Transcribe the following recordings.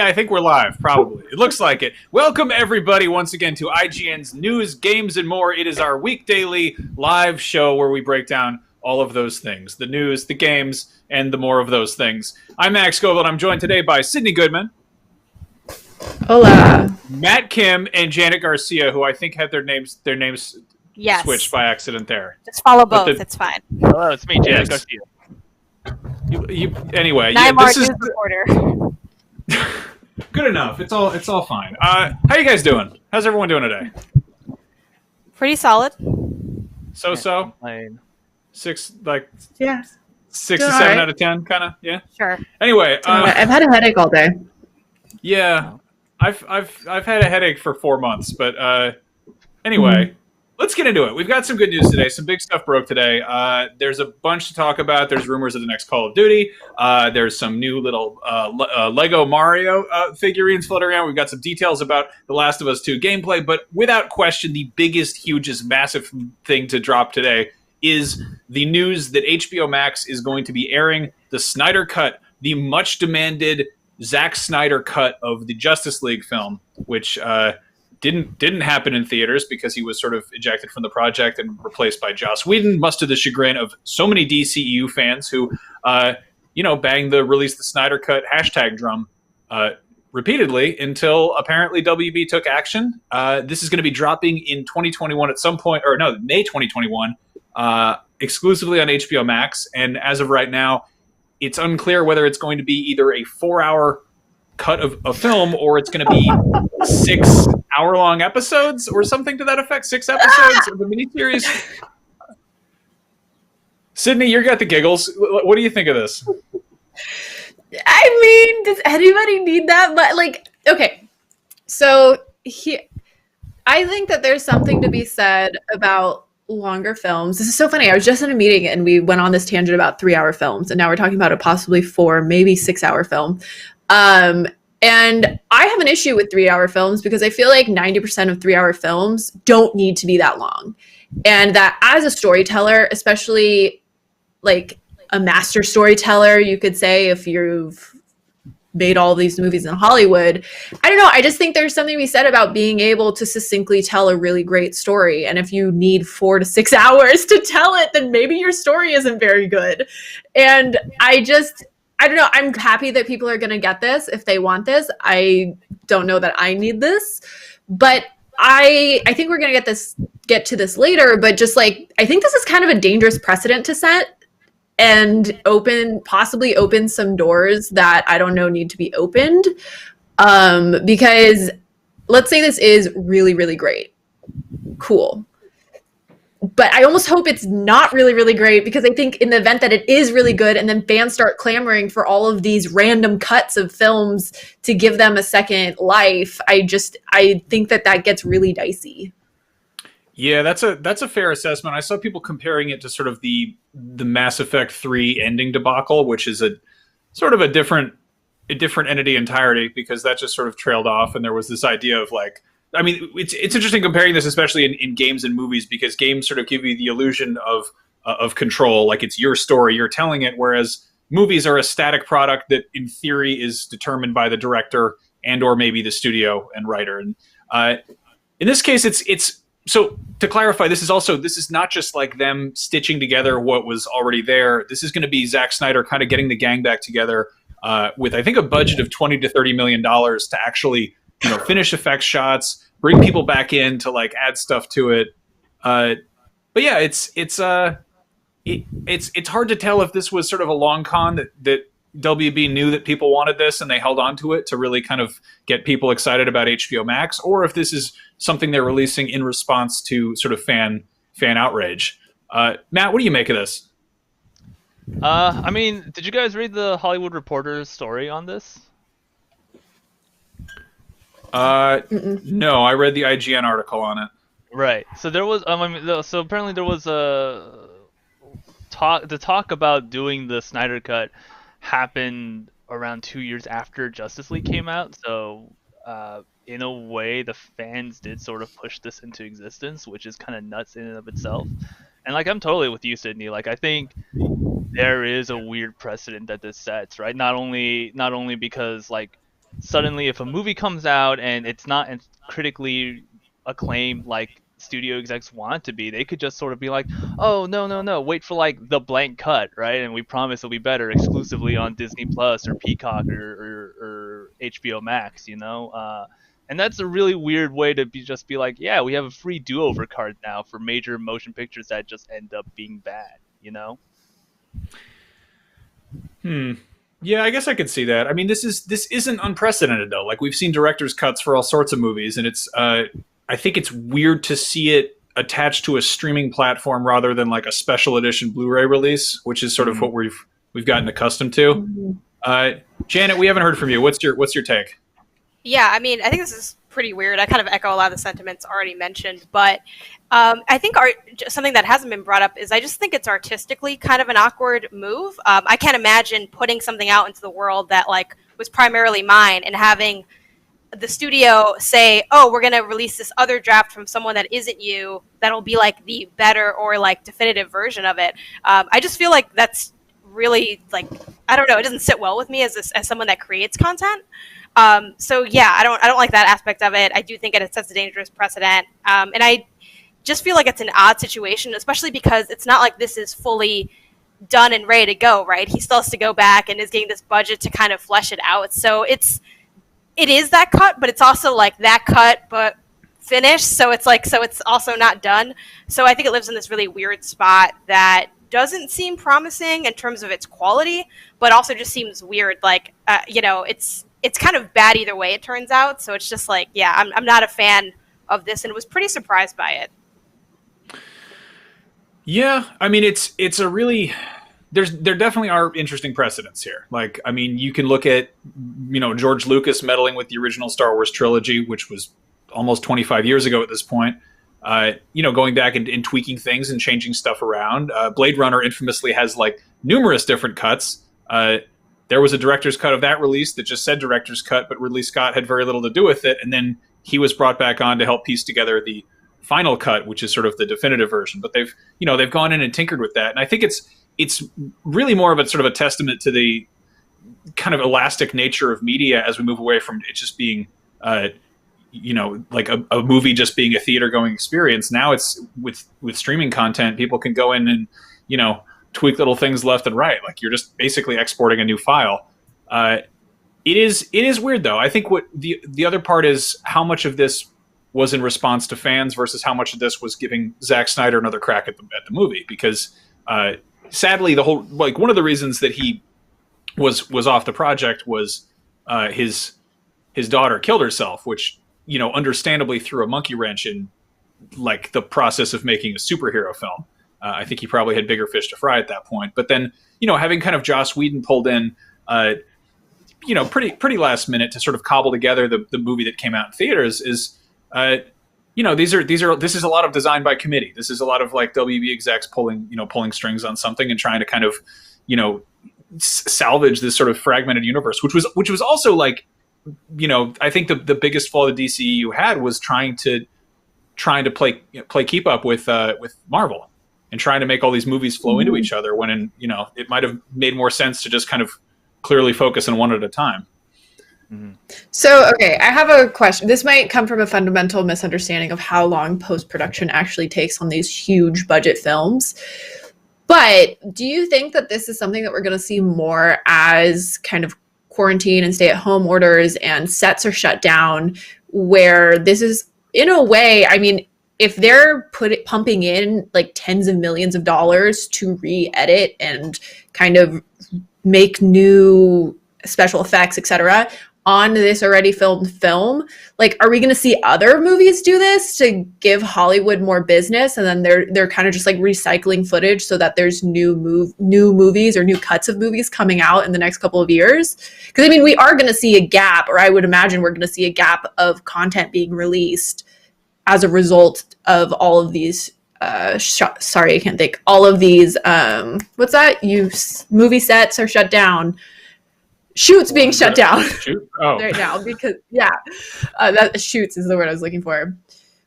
Yeah, I think we're live, probably. It looks like it. Welcome, everybody, once again to IGN's News, Games, and More. It is our week-daily live show where we break down all of those things. The news, the games, and the more of those things. I'm Max Scoville, and I'm joined today by Sydney Goodman. Hola. Matt Kim and Janet Garcia, who I think had their names Yes. switched by accident there. Just follow both. It's fine. Hello, it's me, Janet Garcia. Anyway, This is reporter. Good enough. It's all fine. How you guys doing? How's everyone doing today? Pretty solid. So. Fine. Six Yeah. 6 Doing to 7 right. out of 10, kind of. Yeah. Sure. Anyway, I've had a headache all day. yeah, I've had a headache for 4 months, but anyway, let's get into it. We've got some good news today. Some big stuff broke today. There's a bunch to talk about. There's rumors of the next Call of Duty. There's some new little Lego Mario figurines floating around. We've got some details about The Last of Us 2 gameplay, but without question, the biggest, hugest, massive thing to drop today is the news that HBO Max is going to be airing the Snyder Cut, the much-demanded Zack Snyder cut of the Justice League film, which didn't happen in theaters because he was sort of ejected from the project and replaced by Joss Whedon, much to the chagrin of so many DCEU fans who, banged the release the Snyder Cut hashtag drum repeatedly until apparently WB took action. This is going to be dropping in 2021 at some point, or no, May 2021, exclusively on HBO Max. And as of right now, it's unclear whether it's going to be either a 4-hour cut of a film or it's going to be 6 hour-long episodes or something to that effect. 6 episodes of a miniseries. Sydney, you got the giggles. What do you think of this? I mean, does anybody need that? But okay. So I think that there's something to be said about longer films. This is so funny. I was just in a meeting and we went on this tangent about 3-hour films, and now we're talking about a possibly 4, maybe 6-hour film. And I have an issue with 3-hour films because I feel like 90% of 3-hour films don't need to be that long. And that as a storyteller, especially like a master storyteller, you could say, if you've made all these movies in Hollywood, I don't know. I just think there's something to be said about being able to succinctly tell a really great story. And if you need 4 to 6 hours to tell it, then maybe your story isn't very good. And I don't know. I'm happy that people are going to get this if they want this. I don't know that I need this, but I think we're going to get to this later. But just I think this is kind of a dangerous precedent to set and possibly open some doors that I don't know need to be opened. Because let's say this is really, really great. Cool. But I almost hope it's not really, really great, because I think in the event that it is really good and then fans start clamoring for all of these random cuts of films to give them a second life, I think that gets really dicey. Yeah, that's a fair assessment. I saw people comparing it to sort of the Mass Effect 3 ending debacle, which is a sort of a different entity entirely, because that just sort of trailed off, and there was this idea of it's interesting comparing this, especially in games and movies, because games sort of give you the illusion of control, like it's your story, you're telling it, whereas movies are a static product that in theory is determined by the director and or maybe the studio and writer. And in this case, it's so to clarify, this is not just like them stitching together what was already there. This is going to be Zack Snyder kind of getting the gang back together with, I think, a budget of $20 to $30 million to actually finish effects shots, bring people back in to add stuff to it. But yeah, it's hard to tell if this was sort of a long con that WB knew that people wanted this and they held on to it to really kind of get people excited about HBO Max, or if this is something they're releasing in response to sort of fan outrage. Matt, what do you make of this? I mean, did you guys read the Hollywood Reporter's story on this? No, I read the IGN article on it. Right. So there was, so apparently there was a talk about doing the Snyder Cut happened around 2 years after Justice League came out. So, in a way, the fans did sort of push this into existence, which is kind of nuts in and of itself. And I'm totally with you, Sydney. I think there is a weird precedent that this sets, right? Not only because suddenly if a movie comes out and it's not critically acclaimed like studio execs want it to be, they could just sort of be like, oh no, wait for like the blank cut, right? And we promise it'll be better exclusively on Disney Plus or Peacock or HBO Max, you know. And that's a really weird way to just be like, yeah, we have a free do-over card now for major motion pictures that just end up being bad, you know? Yeah, I guess I could see that. I mean, this isn't unprecedented though. Like we've seen director's cuts for all sorts of movies, and it's I think it's weird to see it attached to a streaming platform rather than like a special edition Blu-ray release, which is sort of what we've gotten accustomed to. Janet, we haven't heard from you. What's your take? Yeah, I mean, I think this is pretty weird. I kind of echo a lot of the sentiments already mentioned, but I think something that hasn't been brought up is I just think it's artistically kind of an awkward move. I can't imagine putting something out into the world that like was primarily mine and having the studio say, oh, we're going to release this other draft from someone that isn't you that'll be like the better or like definitive version of it. I just feel like that's really like, I don't know, it doesn't sit well with me as someone that creates content. So yeah, I don't like that aspect of it. I do think it sets a dangerous precedent. And I just feel like it's an odd situation, especially because it's not like this is fully done and ready to go, right? He still has to go back and is getting this budget to kind of flesh it out. So it is that cut, but it's also like that cut, but finished. So it's also not done. So I think it lives in this really weird spot that doesn't seem promising in terms of its quality, but also just seems weird. Like, it's kind of bad either way, it turns out. So it's just like, yeah, I'm not a fan of this and was pretty surprised by it. Yeah, I mean, it's a really... There definitely are interesting precedents here. Like, I mean, you can look at, George Lucas meddling with the original Star Wars trilogy, which was almost 25 years ago at this point. Going back and tweaking things and changing stuff around. Blade Runner infamously has like numerous different cuts. There was a director's cut of that release that just said director's cut, but Ridley Scott had very little to do with it. And then he was brought back on to help piece together the final cut, which is sort of the definitive version. But they've gone in and tinkered with that. And I think it's really more of a sort of a testament to the kind of elastic nature of media as we move away from it just being, like a movie just being a theater going experience. Now it's with streaming content, people can go in and, tweak little things left and right. Like you're just basically exporting a new file. It is weird though. I think what the other part is how much of this was in response to fans versus how much of this was giving Zack Snyder another crack at the movie, because, sadly, the whole one of the reasons that he was off the project was his daughter killed herself, which understandably threw a monkey wrench in like the process of making a superhero film. I think he probably had bigger fish to fry at that point. But then having kind of Joss Whedon pulled in, pretty last minute to sort of cobble together the movie that came out in theaters is. This is a lot of design by committee. This is a lot of like WB execs pulling strings on something and trying to kind of, salvage this sort of fragmented universe, which was also like, I think the biggest flaw the DCEU had was trying to play keep up with Marvel and trying to make all these movies flow into each other when it might have made more sense to just kind of clearly focus on one at a time. So, okay, I have a question. This might come from a fundamental misunderstanding of how long post-production actually takes on these huge budget films. But do you think that this is something that we're going to see more as kind of quarantine and stay-at-home orders and sets are shut down, where this is, in a way, I mean, if they're pumping in like tens of millions of dollars to re-edit and kind of make new special effects, etc., on this already filmed film, like, are we going to see other movies do this to give Hollywood more business, and then they're kind of just like recycling footage so that there's new movies or new cuts of movies coming out in the next couple of years? Because I mean, we are going to see a gap, or I would imagine we're going to see a gap of content being released as a result of all of these. Sorry, I can't think. All of these. What's that? Movie sets are shut down. Shoots being shut down right now because that shoots is the word I was looking for.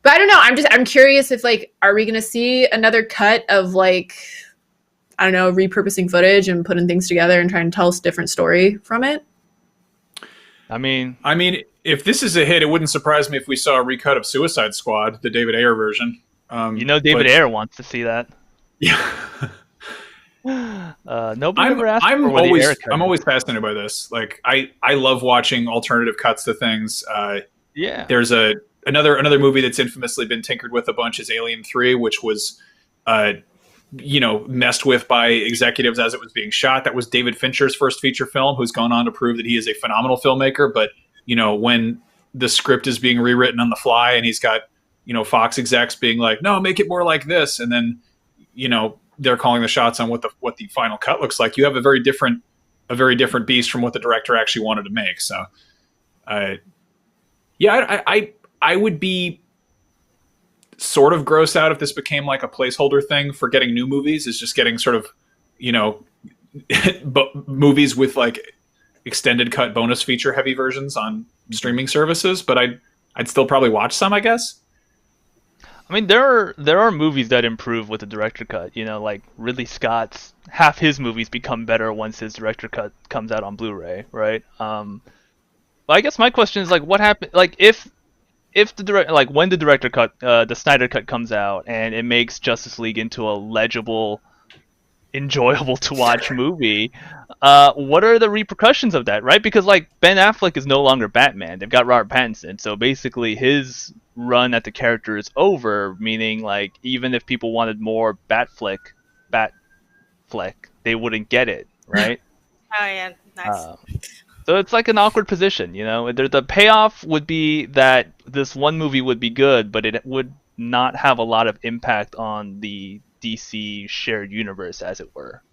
But I don't know. I'm curious if like, are we going to see another cut of like, I don't know, repurposing footage and putting things together and trying to tell us a different story from it? I mean, if this is a hit, it wouldn't surprise me if we saw a recut of Suicide Squad, the David Ayer version. David Ayer wants to see that. Yeah. Nobody ever asked for what the Ayer cut I'm is. always fascinated by this. Like I love watching alternative cuts to things. Yeah. There's another movie that's infamously been tinkered with a bunch is Alien 3, which was messed with by executives as it was being shot. That was David Fincher's first feature film, who's gone on to prove that he is a phenomenal filmmaker. But, when the script is being rewritten on the fly and he's got, Fox execs being like, no, make it more like this. And then, they're calling the shots on what the final cut looks like. You have a very different beast from what the director actually wanted to make. So, I would be sort of grossed out if this became like a placeholder thing for getting new movies, is just getting sort of, movies with like extended cut bonus feature heavy versions on streaming services. But I'd still probably watch some, I guess. I mean, there are movies that improve with the director cut. Like Ridley Scott's half his movies become better once his director cut comes out on Blu-ray, right? But I guess my question is like, what happened? Like if when the director cut, the Snyder cut comes out and it makes Justice League into a legible, enjoyable to watch movie, what are the repercussions of that, right? Because like Ben Affleck is no longer Batman; they've got Robert Pattinson, so basically his run at the character is over. Meaning, like even if people wanted more Batfleck, they wouldn't get it, right? Oh yeah, nice. So it's like an awkward position, The payoff would be that this one movie would be good, but it would not have a lot of impact on the DC shared universe, as it were.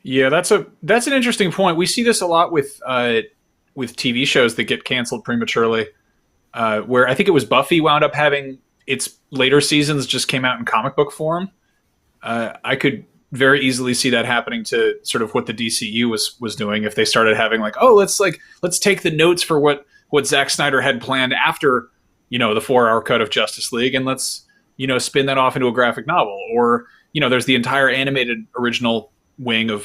Yeah, that's an interesting point. We see this a lot with TV shows that get canceled prematurely. Where I think it was Buffy wound up having its later seasons just came out in comic book form. I could very easily see that happening to sort of what the DCU was doing if they started having like, oh, let's take the notes for what Zack Snyder had planned after, the 4-hour cut of Justice League, and let's, spin that off into a graphic novel. Or, there's the entire animated original wing of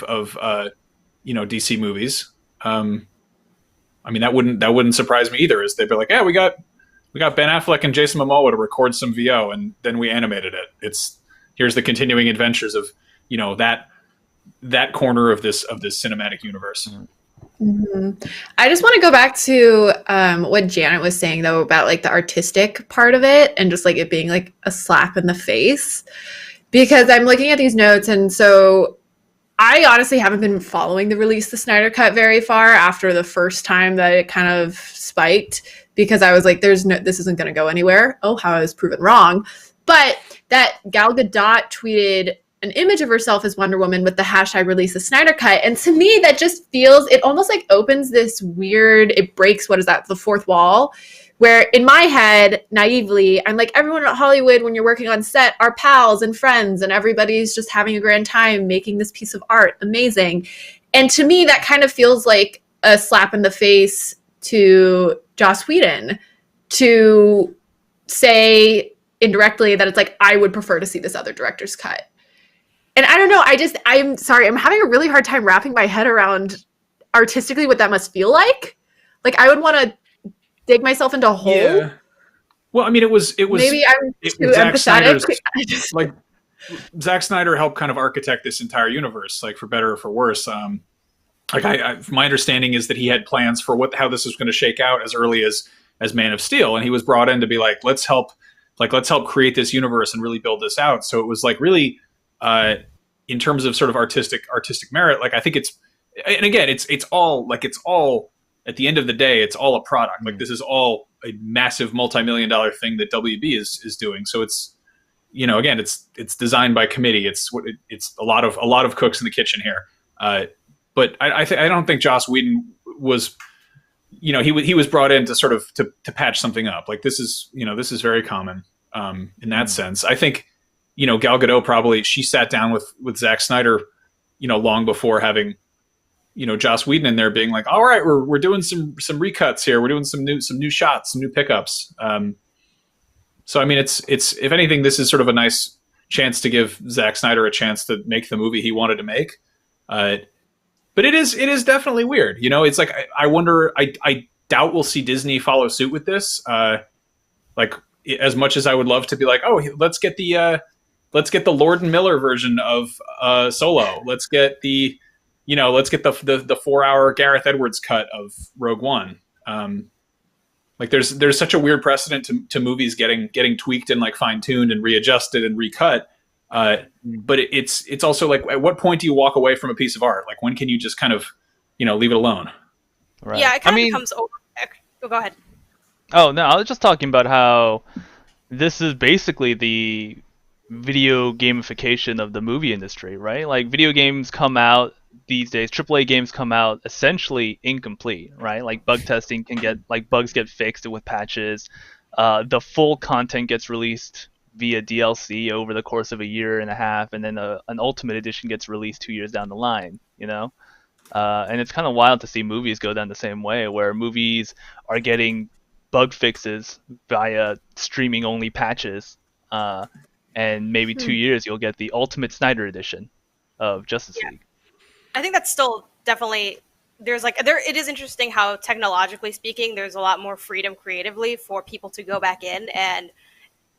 DC movies. I mean, that wouldn't surprise me either, is they'd be like, yeah, we got Ben Affleck and Jason Momoa to record some VO, and then we animated it. Here's the continuing adventures of that corner of this cinematic universe. Mm-hmm. I just want to go back to what Janet was saying though about like the artistic part of it and just like it being like a slap in the face, because I'm looking at these notes, and so I honestly haven't been following the release of the Snyder Cut very far after the first time that it kind of spiked, because I was like, this isn't going to go anywhere. Oh, how I was proven wrong. But that Gal Gadot tweeted an image of herself as Wonder Woman with the hashtag release the Snyder Cut. And to me, that just feels, it almost like opens this weird, it breaks, the fourth wall, where in my head, naively, I'm like, everyone at Hollywood, when you're working on set, are pals and friends, and everybody's just having a grand time making this piece of art. Amazing. And to me, that kind of feels like a slap in the face to Joss Whedon to say indirectly that it's like, I would prefer to see this other director's cut. And I don't know, I'm sorry, I'm having a really hard time wrapping my head around artistically what that must feel like. Like, I would want to dig myself into a hole. Yeah. Well, I mean, it was maybe I'm too empathetic. Like, Zack Snyder helped kind of architect this entire universe, like for better or for worse. My understanding is that he had plans for how this was going to shake out as early as Man of Steel, and he was brought in to be like, let's help create this universe and really build this out. So it was like really, in terms of sort of artistic merit, like I think it's all at the end of the day, it's all a product. Like this is all a massive multi-million-dollar thing that WB is doing. So it's, again, it's designed by committee. It's a lot of cooks in the kitchen here. But I don't think Joss Whedon was, he was brought in to sort of to patch something up. Like this is very common in that sense. I think, Gal Gadot probably, she sat down with Zack Snyder, long before having, Joss Whedon in there being like, all right, we're doing some recuts here. We're doing some new shots, some new pickups. So, I mean, it's if anything, this is sort of a nice chance to give Zack Snyder a chance to make the movie he wanted to make. But it is definitely weird. You know, it's like I wonder. I doubt we'll see Disney follow suit with this. Like as much as I would love to be like, oh, let's get the Lord and Miller version of Solo. Let's get the 4-hour Gareth Edwards cut of Rogue One. Like there's such a weird precedent to movies getting tweaked and like fine tuned and readjusted and recut. But it's also like, at what point do you walk away from a piece of art? Like when can you just kind of, leave it alone? Right. Yeah, it kind of becomes over. Oh, go ahead. Oh no, I was just talking about how this is basically the video gamification of the movie industry, right? Like video games come out these days, AAA games come out essentially incomplete, right? Like bug testing bugs get fixed with patches. The full content gets released via DLC over the course of a year and a half, and then an Ultimate Edition gets released 2 years down the line, And it's kind of wild to see movies go down the same way, where movies are getting bug fixes via streaming only patches, and maybe 2 years you'll get the Ultimate Snyder Edition of Justice League. I think that's still definitely it is interesting how technologically speaking there's a lot more freedom creatively for people to go back in and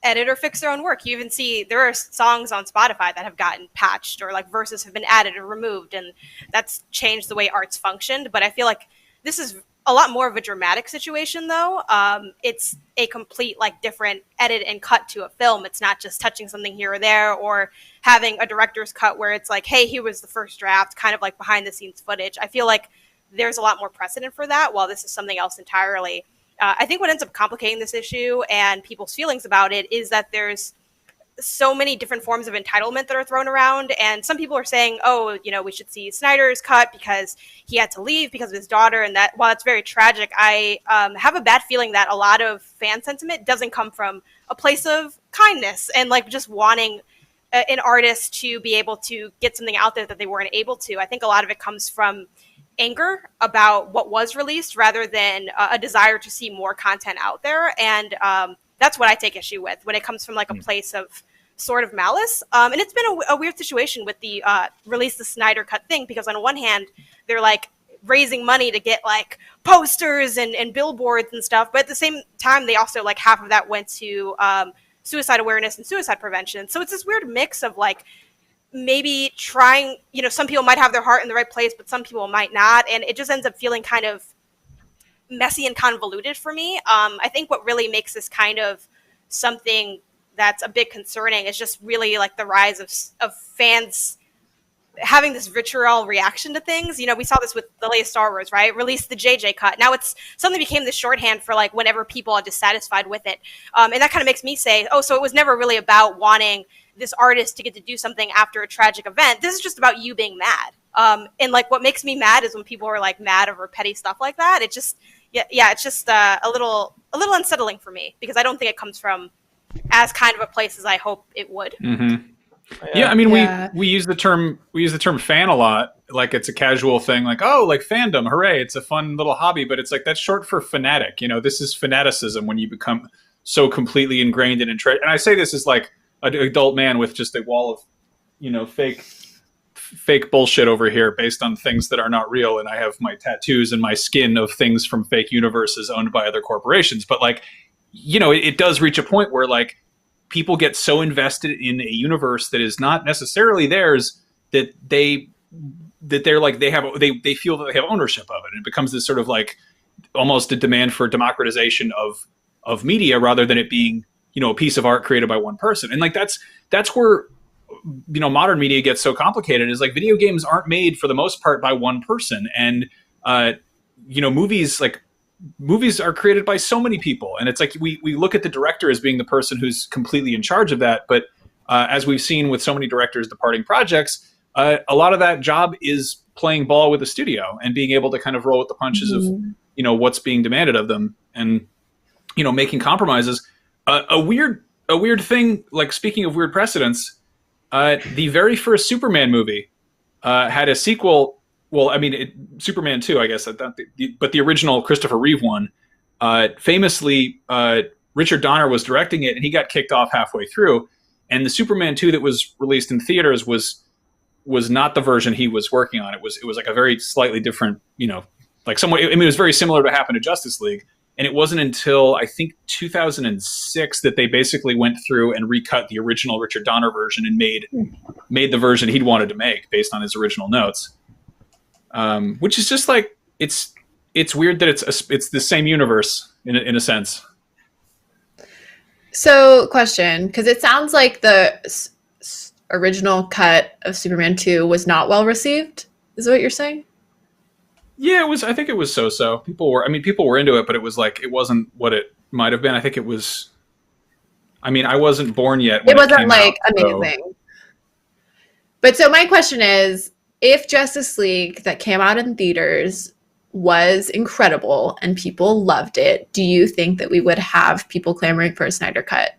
edit or fix their own work. You even see there are songs on Spotify that have gotten patched, or like verses have been added or removed, and that's changed the way art's functioned. But I feel like this is a lot more of a dramatic situation, though. It's a complete different edit and cut to a film. It's not just touching something here or there, or having a director's cut where it's like, hey, here was the first draft, kind of like behind the scenes footage. I feel like there's a lot more precedent for that, while this is something else entirely. I think what ends up complicating this issue and people's feelings about it is that there's so many different forms of entitlement that are thrown around. And some people are saying, oh, we should see Snyder's cut because he had to leave because of his daughter. And that, while it's very tragic, I have a bad feeling that a lot of fan sentiment doesn't come from a place of kindness and just wanting an artist to be able to get something out there that they weren't able to. I think a lot of it comes from anger about what was released rather than a desire to see more content out there. And that's what I take issue with when it comes from a place of sort of malice. And it's been a weird situation with the release the Snyder Cut thing, because on one hand, they're raising money to get posters and billboards and stuff. But at the same time, they also half of that went to suicide awareness and suicide prevention. So it's this weird mix of maybe trying, some people might have their heart in the right place, but some people might not. And it just ends up feeling kind of messy and convoluted for me. I think what really makes this kind of something that's a bit concerning is just really the rise of fans having this vitriol reaction to things. We saw this with the latest Star Wars, right? Release the JJ cut. Now it's something became the shorthand for whenever people are dissatisfied with it. And that kind of makes me say, oh, so it was never really about wanting this artist to get to do something after a tragic event. This is just about you being mad. And what makes me mad is when people are mad over petty stuff like that. It just, it's just a little unsettling for me, because I don't think it comes from as kind of a place as I hope it would. Mm-hmm. Yeah, I mean, we use the term fan a lot, it's a casual thing, fandom, hooray, it's a fun little hobby, but it's that's short for fanatic. This is fanaticism when you become so completely ingrained in and I say this as an adult man with just a wall of fake bullshit over here based on things that are not real, and I have my tattoos and my skin of things from fake universes owned by other corporations. But it does reach a point where people get so invested in a universe that is not necessarily theirs that they feel that they have ownership of it. It becomes this sort of almost a demand for democratization of media rather than it being a piece of art created by one person. And that's where modern media gets so complicated, is video games aren't made for the most part by one person, and movies are created by so many people, and it's we look at the director as being the person who's completely in charge of that. But as we've seen with so many directors departing projects, a lot of that job is playing ball with the studio and being able to kind of roll with the punches of what's being demanded of them, and making compromises. A weird thing, speaking of weird precedents, the very first Superman movie had a sequel. Well, I mean, Superman 2, I guess, but the original Christopher Reeve one, famously, Richard Donner was directing it, and he got kicked off halfway through. And the Superman 2 that was released in theaters was was not the version he was working on. It was like a very slightly different, like somewhat. I mean, it was very similar to what happened to Justice League. And it wasn't until I think 2006 that they basically went through and recut the original Richard Donner version and made the version he'd wanted to make based on his original notes. Which is just like it's weird that it's the same universe in a sense. So, question, because it sounds like the original cut of Superman 2 was not well received. Is that what you're saying? Yeah, it was. I think it was so-so. People were into it, but it was like it wasn't what it might have been. I think it was. I mean, I wasn't born yet. When it wasn't came like out, amazing. So. But so my question is, if Justice League that came out in theaters was incredible and people loved it, do you think that we would have people clamoring for a Snyder cut?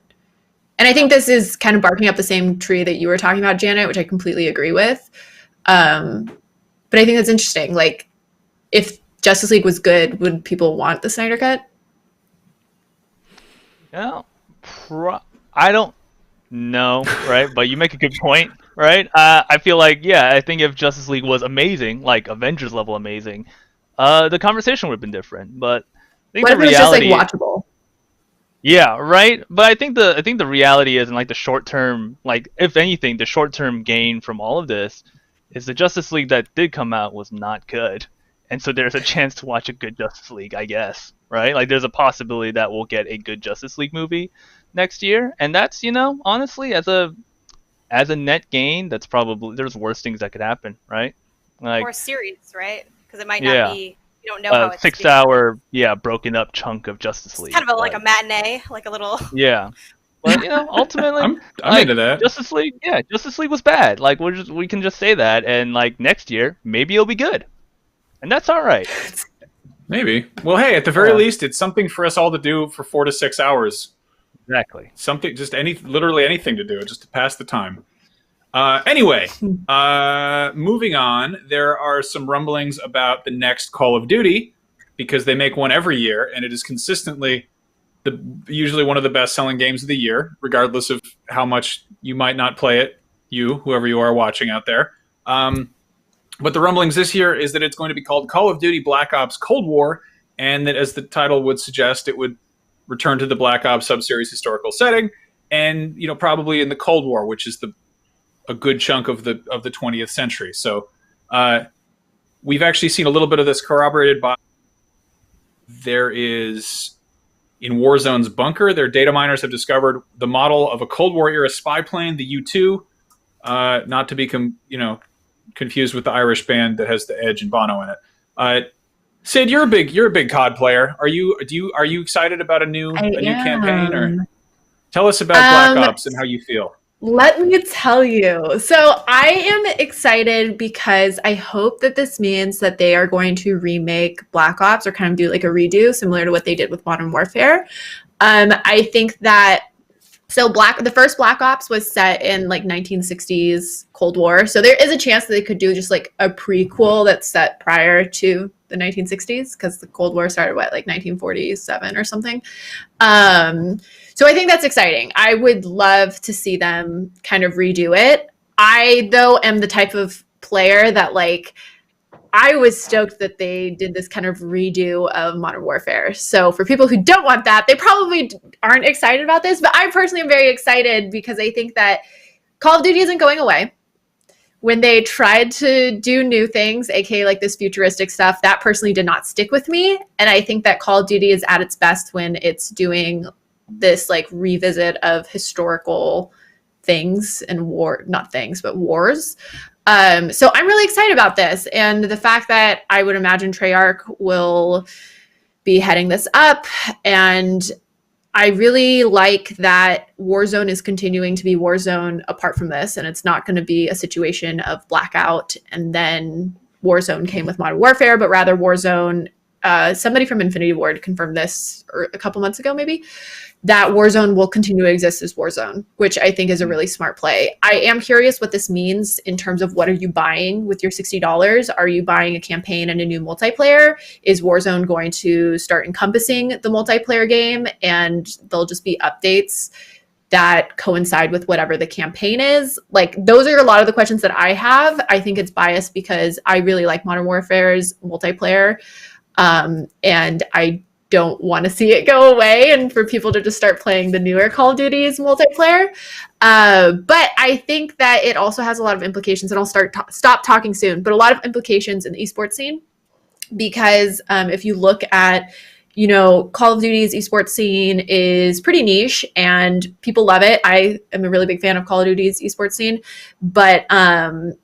And I think this is kind of barking up the same tree that you were talking about, Janet, which I completely agree with. But I think that's interesting. Like, if Justice League was good, would people want the Snyder cut? Yeah, I don't know, right? But you make a good point, right? I feel like, I think if Justice League was amazing, like Avengers level amazing, the conversation would have been different. But I think what if it was just like watchable? Yeah, right. But I think the reality is, in like the short term, like if anything, the short term gain from all of this is the Justice League that did come out was not good. And so there's a chance to watch a good Justice League, I guess, right? Like there's a possibility that we'll get a good Justice League movie next year, and that's, honestly, as a net gain, that's probably, there's worse things that could happen, right? Like, or a series, right? Because it might not be, you don't know how it's 6 hour, broken up chunk of Justice League. Kind of like a matinee, like a little. Yeah. But ultimately, I'm into that. Justice League was bad. Like we can just say that, and like next year maybe it'll be good, and that's all right. Maybe. Well, hey, at the very least, it's something for us all to do for 4 to 6 hours. Exactly. Something, just literally anything to do, just to pass the time. Anyway, moving on. There are some rumblings about the next Call of Duty, because they make one every year, and it is consistently usually one of the best-selling games of the year, regardless of how much you might not play it, whoever you are watching out there. But the rumblings this year is that it's going to be called Call of Duty Black Ops Cold War, and that, as the title would suggest, it would return to the Black Ops sub-series historical setting, and probably in the Cold War, which is a good chunk of the 20th century. So we've actually seen a little bit of this corroborated by there is. In Warzone's bunker, their data miners have discovered the model of a Cold War era spy plane, the U-2, not to be confused with the Irish band that has the Edge and Bono in it. Sid, you're a big COD player. Are you excited about a new campaign, or tell us about Black Ops and how you feel? Let me tell you. So I am excited because I hope that this means that they are going to remake Black Ops, or kind of do like a redo similar to what they did with Modern Warfare. I think that the first Black Ops was set in like 1960s Cold War. So there is a chance that they could do just like a prequel that's set prior to the 1960s, because the Cold War started like 1947 or something. So I think that's exciting. I would love to see them kind of redo it. I, though, am the type of player that, like, I was stoked that they did this kind of redo of Modern Warfare. So for people who don't want that, they probably aren't excited about this. But I personally am very excited, because I think that Call of Duty isn't going away. When they tried to do new things, aka like this futuristic stuff, that personally did not stick with me. And I think that Call of Duty is at its best when it's doing this like revisit of historical things and wars. So I'm really excited about this, and the fact that I would imagine Treyarch will be heading this up, and I really like that Warzone is continuing to be Warzone apart from this, and it's not going to be a situation of blackout and then Warzone came with Modern Warfare, but rather Warzone. Somebody from Infinity Ward confirmed this a couple months ago, maybe, that Warzone will continue to exist as Warzone, which I think is a really smart play. I am curious what this means in terms of what are you buying with your $60? Are you buying a campaign and a new multiplayer? Is Warzone going to start encompassing the multiplayer game, and they'll just be updates that coincide with whatever the campaign is. Like, those are a lot of the questions that I have. I think it's biased because I really like Modern Warfare's multiplayer, and I don't want to see it go away and for people to just start playing the newer Call of Duty's multiplayer. But I think that it also has a lot of implications, and I'll stop talking soon, but a lot of implications in the esports scene, because if you look at, you know, Call of Duty's esports scene is pretty niche and people love it. I am a really big fan of Call of Duty's esports scene, but the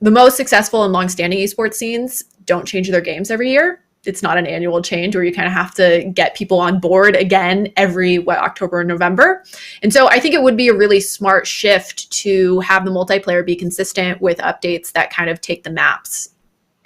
most successful and long-standing esports scenes don't change their games every year. It's not an annual change where you kind of have to get people on board again every October and November. And so I think it would be a really smart shift to have the multiplayer be consistent with updates that kind of take the maps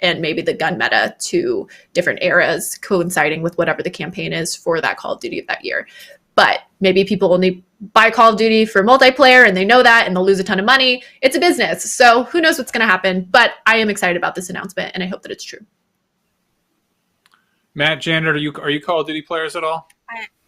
and maybe the gun meta to different eras, coinciding with whatever the campaign is for that Call of Duty of that year. But maybe people only buy Call of Duty for multiplayer and they know that, and they'll lose a ton of money. It's a business, so who knows what's going to happen. But I am excited about this announcement, and I hope that it's true. Matt, Janet, are you Call of Duty players at all?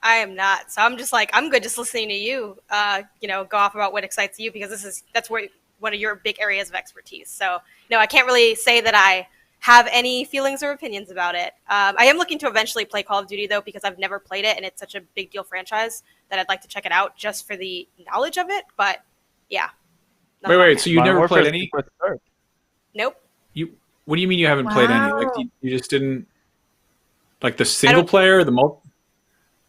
I am not. So I'm just like, I'm good just listening to you, go off about what excites you, because that's where one of your big areas of expertise. So no, I can't really say that I have any feelings or opinions about it. I am looking to eventually play Call of Duty, though, because I've never played it, and it's such a big deal franchise that I'd like to check it out just for the knowledge of it. But yeah. Wait. So you Modern never played Warfare's any? Nope. What do you mean you haven't played any? Like you just didn't like the single player, the multi?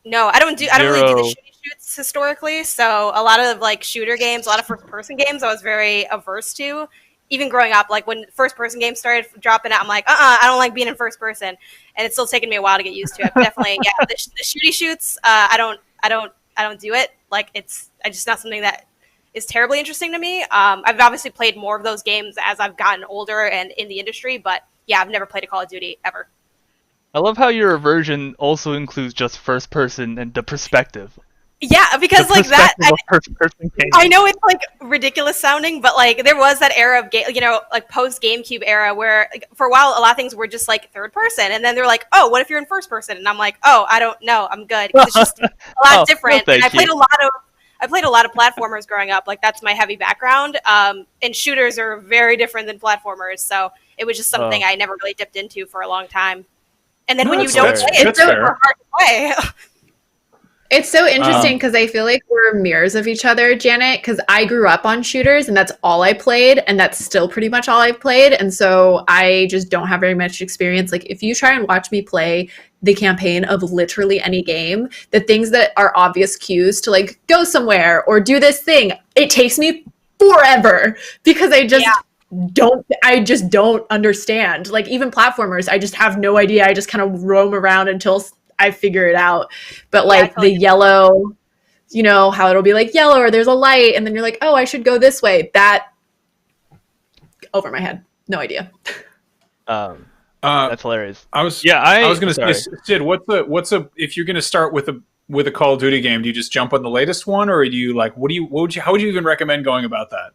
No, I don't really do the shooty shoots historically. So a lot of like shooter games, a lot of first person games, I was very averse to. Even growing up, like when first person games started dropping out, I'm like, I don't like being in first person, and it's still taken me a while to get used to it. But definitely, yeah, the shooty shoots, I don't do it. Like it's just not something that is terribly interesting to me. I've obviously played more of those games as I've gotten older and in the industry, but yeah, I've never played a Call of Duty ever. I love how your version also includes just first person and the perspective. Yeah, because like that, I know it's like ridiculous sounding, but like there was that era of like post GameCube era where like, for a while a lot of things were just like third person, and then they're like, oh, what if you're in first person? And I'm like, oh, I don't know, I'm good. It's just a lot different. And I played a lot of platformers growing up. Like that's my heavy background. And shooters are very different than platformers, so it was just something I never really dipped into for a long time. And then when you don't play it, it's super hard to play. It's so interesting because I feel like we're mirrors of each other, Janet, because I grew up on shooters and that's all I played, and that's still pretty much all I've played. And so I just don't have very much experience. Like if you try and watch me play the campaign of literally any game, the things that are obvious cues to like go somewhere or do this thing, it takes me forever because I just don't understand. Like even platformers, I just have no idea. I just kind of roam around until I figure it out. But like the yellow, you know, how it'll be like yellow or there's a light and then you're like, oh, I should go this way. That over my head. No idea. That's hilarious. I was going to say, Sid, what's a if you're going to start with a Call of Duty game, do you just jump on the latest one, or do you like how would you even recommend going about that?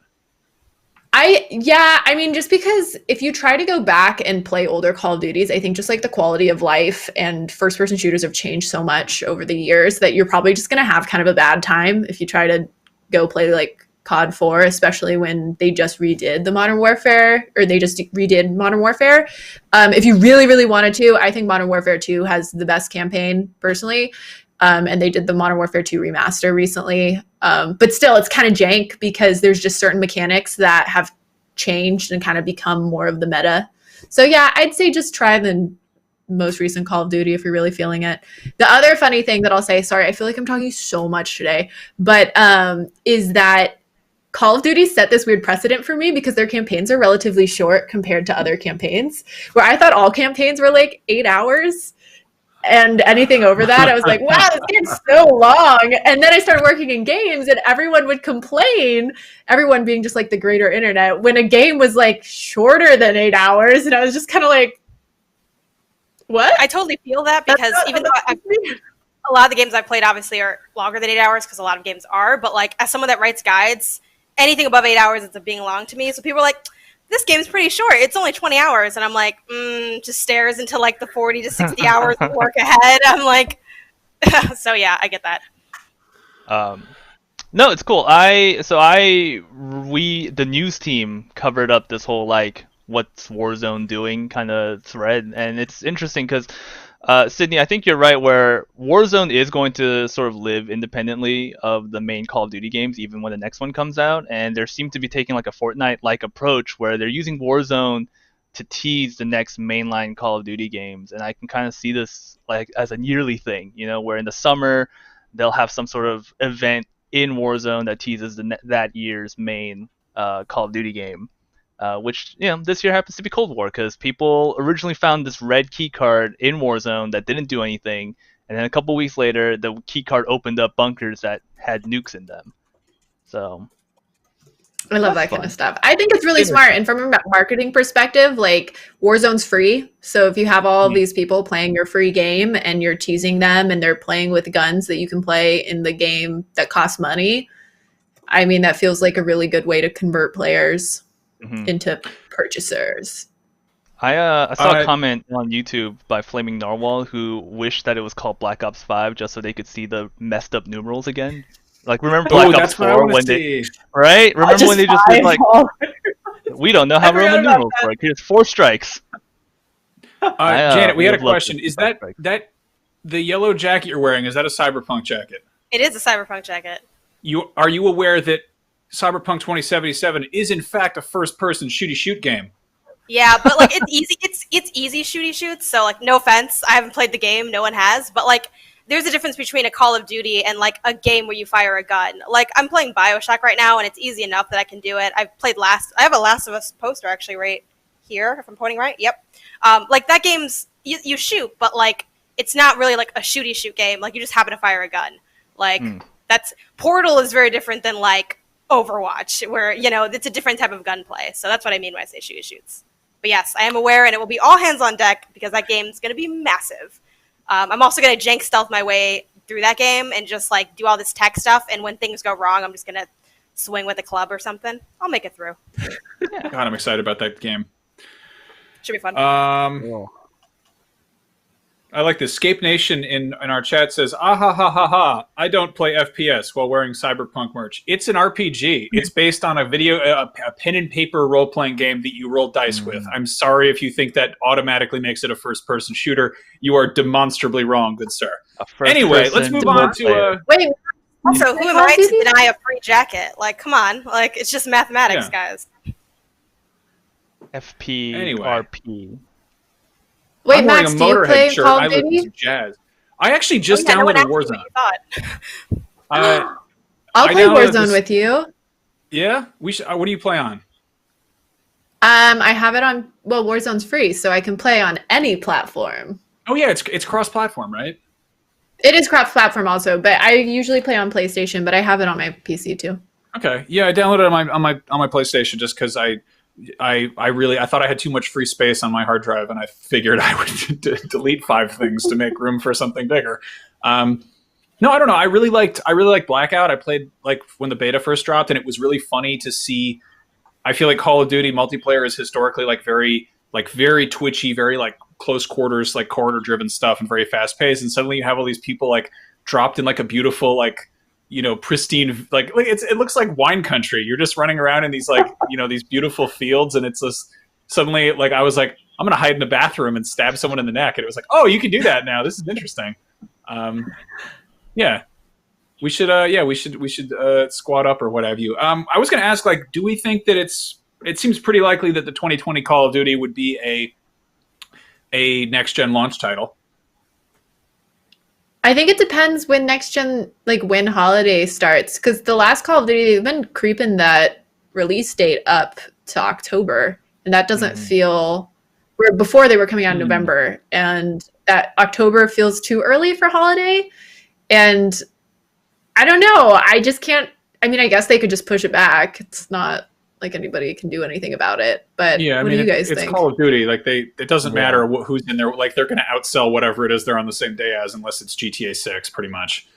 I mean, just because if you try to go back and play older Call of Duties, I think just like the quality of life and first person shooters have changed so much over the years that you're probably just going to have kind of a bad time if you try to go play like COD 4, especially when they just redid the Modern Warfare, or they just redid Modern Warfare. If you really, really wanted to, I think Modern Warfare 2 has the best campaign personally. And they did the Modern Warfare 2 remaster recently. But still, it's kind of jank because there's just certain mechanics that have changed and kind of become more of the meta. So yeah, I'd say just try the most recent Call of Duty if you're really feeling it. The other funny thing that I'll say, sorry, I feel like I'm talking so much today, but is that Call of Duty set this weird precedent for me because their campaigns are relatively short compared to other campaigns, where I thought all campaigns were like 8 hours. And anything over that, I was like, wow, this game's so long. And then I started working in games and everyone would complain, everyone being just like the greater internet, when a game was like shorter than 8 hours. And I was just kind of like, what? I totally feel that because even though a lot of the games I've played obviously are longer than 8 hours because a lot of games are, but like as someone that writes guides, anything above 8 hours ends up being long to me. So people are like, this game's pretty short. It's only 20 hours. And I'm like, just stares into like the 40 to 60 hours of work ahead. I'm like, so yeah, I get that. No, it's cool. The news team covered up this whole like what's Warzone doing kind of thread, and it's interesting because Sydney, I think you're right where Warzone is going to sort of live independently of the main Call of Duty games, even when the next one comes out, and they seem to be taking like a Fortnite-like approach where they're using Warzone to tease the next mainline Call of Duty games, and I can kind of see this like as a yearly thing, where in the summer they'll have some sort of event in Warzone that teases that year's main Call of Duty game, which this year happens to be Cold War because people originally found this red key card in Warzone that didn't do anything, and then a couple weeks later, the key card opened up bunkers that had nukes in them. So I love that kind of stuff. I think it's really smart. And from a marketing perspective, like Warzone's free. So if you have all of these people playing your free game and you're teasing them and they're playing with guns that you can play in the game that costs money, I mean, that feels like a really good way to convert players into purchasers. I saw a comment on YouTube by Flaming Narwhal who wished that it was called Black Ops 5 just so they could see the messed up numerals again. Like, remember Black Ops 4 when they, right? Remember when they just did like, we don't know how Roman numerals work. Here's 4 strikes. Janet, we had a question. Is that the yellow jacket you're wearing? Is that a Cyberpunk jacket? It is a Cyberpunk jacket. Are you aware that Cyberpunk 2077 is in fact a first-person shooty shoot game? Yeah, but like it's easy. It's easy shooty shoots. So like, no offense, I haven't played the game. No one has, but like, there's a difference between a Call of Duty and like a game where you fire a gun. Like, I'm playing BioShock right now, and it's easy enough that I can do it. I have a Last of Us poster actually right here, if I'm pointing right. Yep. Like that game's you shoot, but like it's not really like a shooty shoot game. Like you just happen to fire a gun. Like that's Portal is very different than like Overwatch, where it's a different type of gunplay. So that's what I mean when I say shooty shoots. But yes, I am aware, and it will be all hands on deck because that game's going to be massive. I'm also going to jank stealth my way through that game and just like do all this tech stuff. And when things go wrong, I'm just going to swing with a club or something. I'll make it through. God, I'm excited about that game. Should be fun. I like this. Scape Nation in our chat says, "Ah ha ha ha ha! I don't play FPS while wearing Cyberpunk merch. It's an RPG. It's based on a pen and paper role playing game that you roll dice with. I'm sorry if you think that automatically makes it a first person shooter. You are demonstrably wrong, good sir. Anyway, let's move on to wait. Also, who am I to deny a free jacket? Like, come on! Like, it's just mathematics, guys. FP Anyway. RP. Wait, I'm Max, do you play Call of Duty? Jazz. I actually just downloaded Warzone. I'll play Warzone with you. Yeah, we should. What do you play on? I have it on. Well, Warzone's free, so I can play on any platform. Oh yeah, it's cross-platform, right? It is cross-platform also, but I usually play on PlayStation. But I have it on my PC too. Okay, yeah, I downloaded it on my PlayStation just because I thought I had too much free space on my hard drive, and I figured I would delete 5 things to make room for something bigger. No, I don't know. I really liked Blackout. I played like when the beta first dropped, and it was really funny to see. I feel like Call of Duty multiplayer is historically very twitchy, very like close quarters, like corridor driven stuff, and very fast paced. And suddenly you have all these people like dropped in like a beautiful pristine, it looks like wine country. You're just running around in these these beautiful fields, and it's just suddenly like I was like, I'm gonna hide in the bathroom and stab someone in the neck, and it was like, oh, you can do that now. This is interesting. Yeah, we should squad up or what have you. I was gonna ask, like, do we think that it seems pretty likely that the 2020 Call of Duty would be a next gen launch title? I think it depends when next gen, like when holiday starts, because the last Call of Duty, they've been creeping that release date up to October, and that doesn't feel. Where before they were coming out in November, and that October feels too early for holiday, and I don't know. I just can't. I mean, I guess they could just push it back. It's not like anybody can do anything about it. But what do you guys think? It's Call of Duty. Like it doesn't matter who's in there. Like they're going to outsell whatever it is they're on the same day as, unless it's GTA 6, pretty much.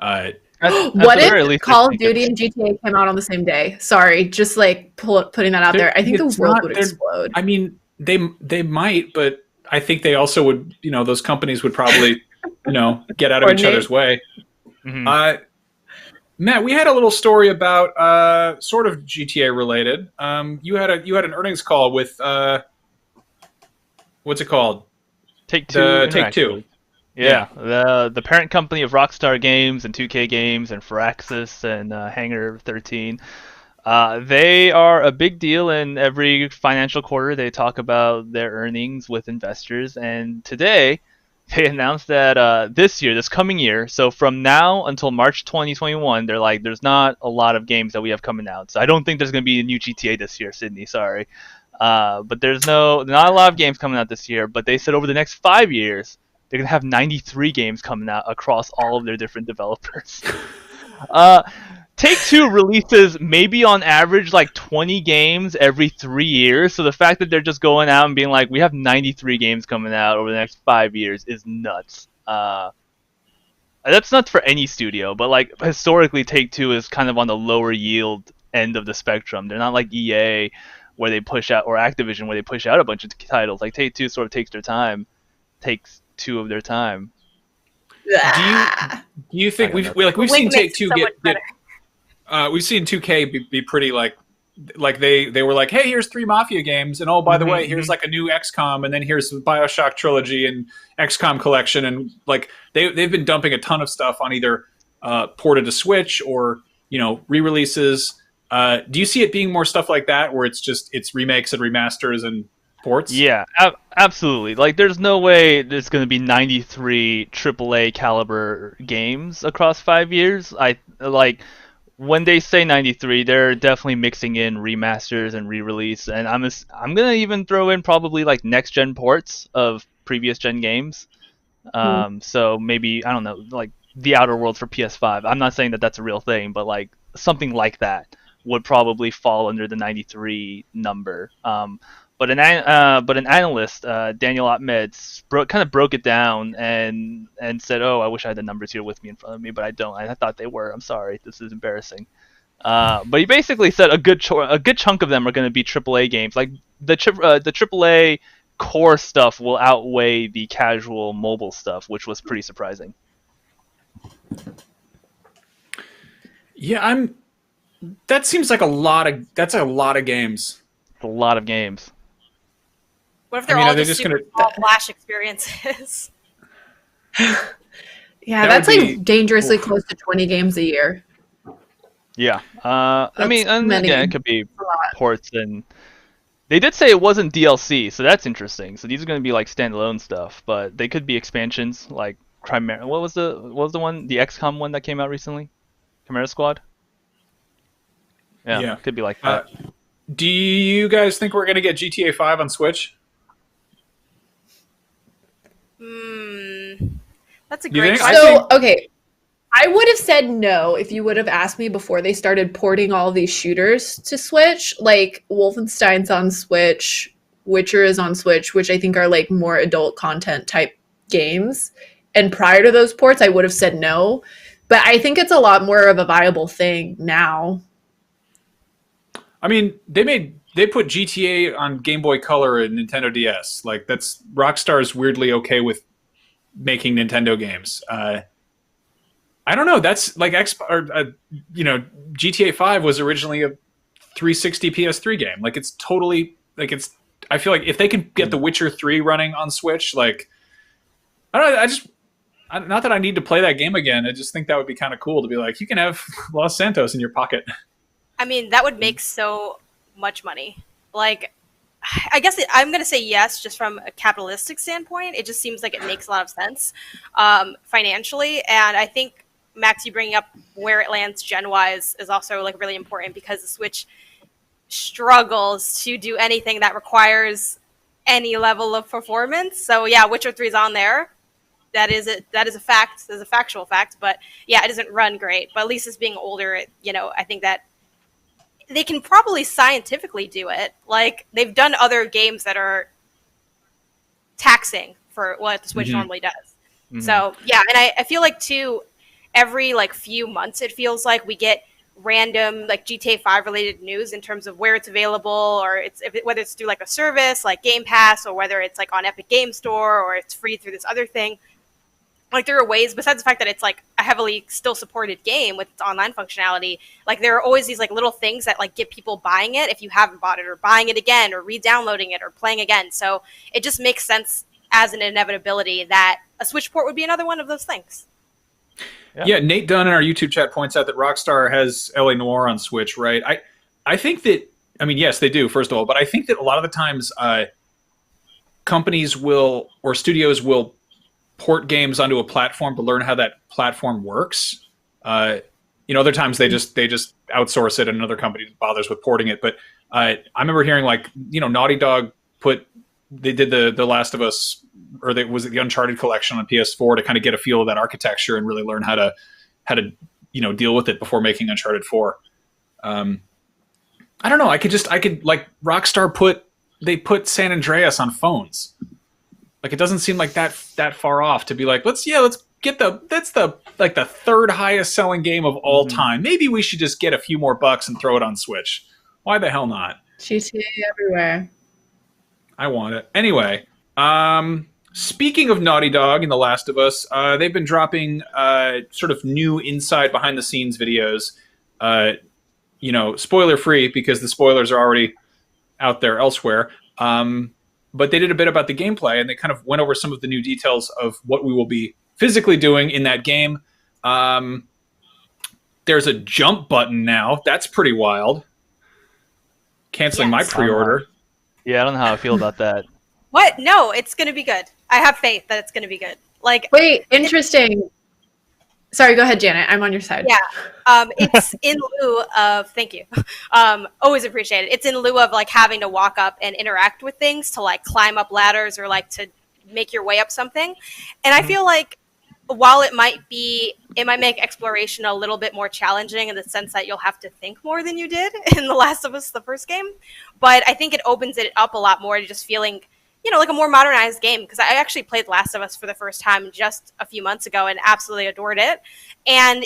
What if Call of Duty and GTA came out on the same day? Sorry, just like putting that out there. I think the world would explode. I mean, they might, but I think they also would. Those companies would probably, get out of each other's way. Matt, we had a little story about sort of GTA related. You had an earnings call with what's it called? Take-Two The Interactive. Take-Two. Yeah, the parent company of Rockstar Games and 2K Games and Firaxis and Hangar 13. They are a big deal in every financial quarter. They talk about their earnings with investors, and today they announced that this coming year, so from now until March 2021, they're like, there's not a lot of games that we have coming out. So I don't think there's going to be a new GTA this year, Sydney. Sorry. But there's not a lot of games coming out this year. But they said over the next 5 years, they're going to have 93 games coming out across all of their different developers. Take-Two releases maybe on average like 20 games every 3 years. So the fact that they're just going out and being like, we have 93 games coming out over the next 5 years is nuts. That's nuts for any studio, but like historically, Take-Two is kind of on the lower yield end of the spectrum. They're not like EA where they push out, or Activision where they push out a bunch of titles. Like Take-Two sort of takes two of their time. Do you think we've seen Take-Two we've seen 2K be pretty like they were like, hey, here's 3 Mafia games, and oh, by the way, here's like a new XCOM, and then here's the BioShock trilogy and XCOM collection, and like they've been dumping a ton of stuff on either ported to Switch or re-releases. Do you see it being more stuff like that, where it's remakes and remasters and ports? Yeah, absolutely. Like, there's no way there's going to be 93 AAA caliber games across 5 years. When they say 93, they're definitely mixing in remasters and re-release, and I'm gonna even throw in probably like next gen ports of previous gen games. So maybe, I don't know, like The Outer Worlds for PS5. I'm not saying that that's a real thing, but like something like that would probably fall under the 93 number. But an analyst, Daniel Ahmed, kind of broke it down and said, "Oh, I wish I had the numbers here with me in front of me, but I don't. I thought they were. I'm sorry. This is embarrassing." But he basically said a good chunk of them are going to be AAA games. Like the AAA core stuff will outweigh the casual mobile stuff, which was pretty surprising. Yeah, that seems like a lot of games. It's a lot of games. What if they're all just super small Flash experiences? Yeah, that's like dangerously close to 20 games a year. Yeah. I mean, and again, it could be ports, and they did say it wasn't DLC, so that's interesting. So these are going to be like standalone stuff, but they could be expansions, like Chimera. What was the one? The XCOM one that came out recently? Chimera Squad? Yeah. Could be like that. Do you guys think we're going to get GTA 5 on Switch? That's a great question. So, okay, I would have said no if you would have asked me before they started porting all these shooters to Switch. Like, Wolfenstein's on Switch, Witcher is on Switch, which I think are like more adult content type games. And prior to those ports, I would have said no. But I think it's a lot more of a viable thing now. I mean, they put GTA on Game Boy Color and Nintendo DS. Like, that's Rockstar's weirdly okay with making Nintendo games. I don't know. That's like GTA 5 was originally a 360 PS3 game. Like, it's totally like I feel like if they can get The Witcher 3 running on Switch, like, I don't know. Not that I need to play that game again. I just think that would be kind of cool to be like, you can have Los Santos in your pocket. I mean, that would make so much money. Like, I guess I'm going to say yes, just from a capitalistic standpoint. It just seems like it makes a lot of sense financially. And I think, Max, you bringing up where it lands gen-wise is also like really important, because the Switch struggles to do anything that requires any level of performance. So yeah, Witcher 3 is on there. That is a fact. There's a factual fact. But yeah, it doesn't run great. But at least it's being older, I think that they can probably scientifically do it. Like, they've done other games that are taxing for what the Switch normally does. Mm-hmm. So yeah, and I feel like too, every like few months it feels like we get random like GTA 5 related news in terms of where it's available, or whether it's through like a service like Game Pass, or whether it's like on Epic Game Store, or it's free through this other thing. Like there are ways, besides the fact that it's like a heavily still supported game with its online functionality, like there are always these like little things that like get people buying it if you haven't bought it, or buying it again, or re-downloading it, or playing again. So it just makes sense as an inevitability that a Switch port would be another one of those things. Yeah, Nate Dunn in our YouTube chat points out that Rockstar has LA Noire on Switch, right? I think that, I mean, yes, they do, first of all, but I think that a lot of the times companies will, or studios will port games onto a platform to learn how that platform works. Other times they just outsource it and another company bothers with porting it. But I remember hearing like, Naughty Dog they did the Last of Us, or was it the Uncharted collection on PS4 to kind of get a feel of that architecture and really learn how to deal with it before making Uncharted 4. I don't know. I could like Rockstar put San Andreas on phones. Like it doesn't seem like that far off to be like, let's get that's the third highest selling game of all time. Maybe we should just get a few more bucks and throw it on Switch. Why the hell not? GTA everywhere. I want it. Anyway, speaking of Naughty Dog and The Last of Us, they've been dropping sort of new inside behind the scenes videos. Spoiler free because the spoilers are already out there elsewhere. But they did a bit about the gameplay, and they kind of went over some of the new details of what we will be physically doing in that game. There's a jump button now. That's pretty wild. Canceling my pre-order. Yeah, I don't know how I feel about that. What? No, it's going to be good. I have faith that it's going to be good. Like, wait, interesting. Sorry, go ahead, Janet. I'm on your side. Yeah. It's in lieu of, thank you. Always appreciate it. It's in lieu of like having to walk up and interact with things, to like climb up ladders or like to make your way up something. And I feel like while it might make exploration a little bit more challenging in the sense that you'll have to think more than you did in The Last of Us, the first game. But I think it opens it up a lot more to just feeling, like a more modernized game, because I actually played Last of Us for the first time just a few months ago and absolutely adored it. And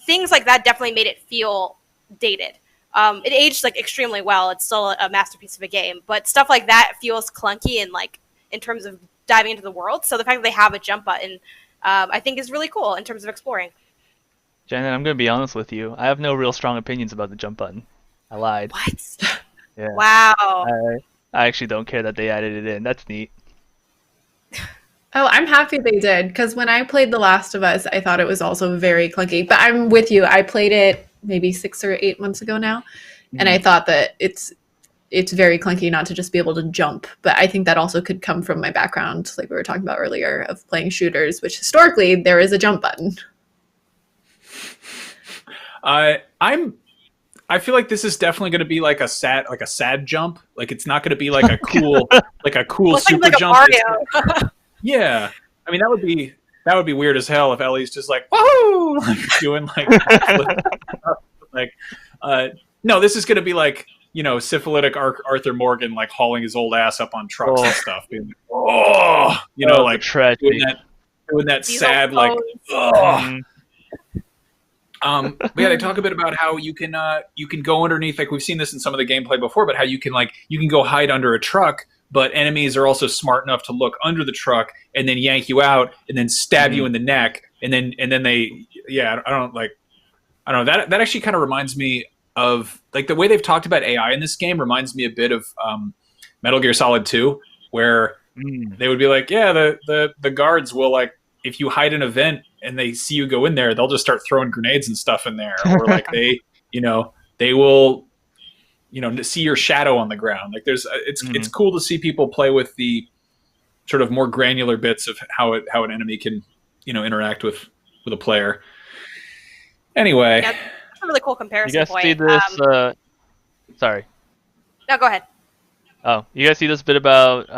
things like that definitely made it feel dated. It aged like extremely well. It's still a masterpiece of a game, but stuff like that feels clunky and like in terms of diving into the world. So the fact that they have a jump button, I think is really cool in terms of exploring. Janet, I'm going to be honest with you. I have no real strong opinions about the jump button. I lied. What? Yeah. Wow. I actually don't care that they added it in. That's neat. Oh, I'm happy they did, because when I played The Last of Us, I thought it was also very clunky. But I'm with you. I played it maybe 6 or 8 months ago now, and I thought that it's very clunky not to just be able to jump. But I think that also could come from my background, like we were talking about earlier, of playing shooters, which historically there is a jump button. I feel like this is definitely going to be like a sad jump. Like it's not going to be like a cool super like jump. Mario. Yeah, I mean that would be weird as hell if Ellie's just like woohoo, like doing like no, this is going to be like syphilitic Arthur Morgan like hauling his old ass up on trucks and stuff. Being like, like tragedy. Doing that These sad like. But yeah, they talk a bit about how you can go underneath. Like we've seen this in some of the gameplay before, but how you can go hide under a truck, but enemies are also smart enough to look under the truck and then yank you out and then stab you in the neck, and then they I don't know that actually kind of reminds me of like the way they've talked about AI in this game reminds me a bit of Metal Gear Solid 2, where they would be like, the guards will like if you hide in a vent and they see you go in there, they'll just start throwing grenades and stuff in there, or like they will see your shadow on the ground. Like it's cool to see people play with the sort of more granular bits of how an enemy can interact with a player. Anyway, yeah, that's a really cool comparison you guys point. see this? Sorry. No, go ahead. Oh, you guys see this bit about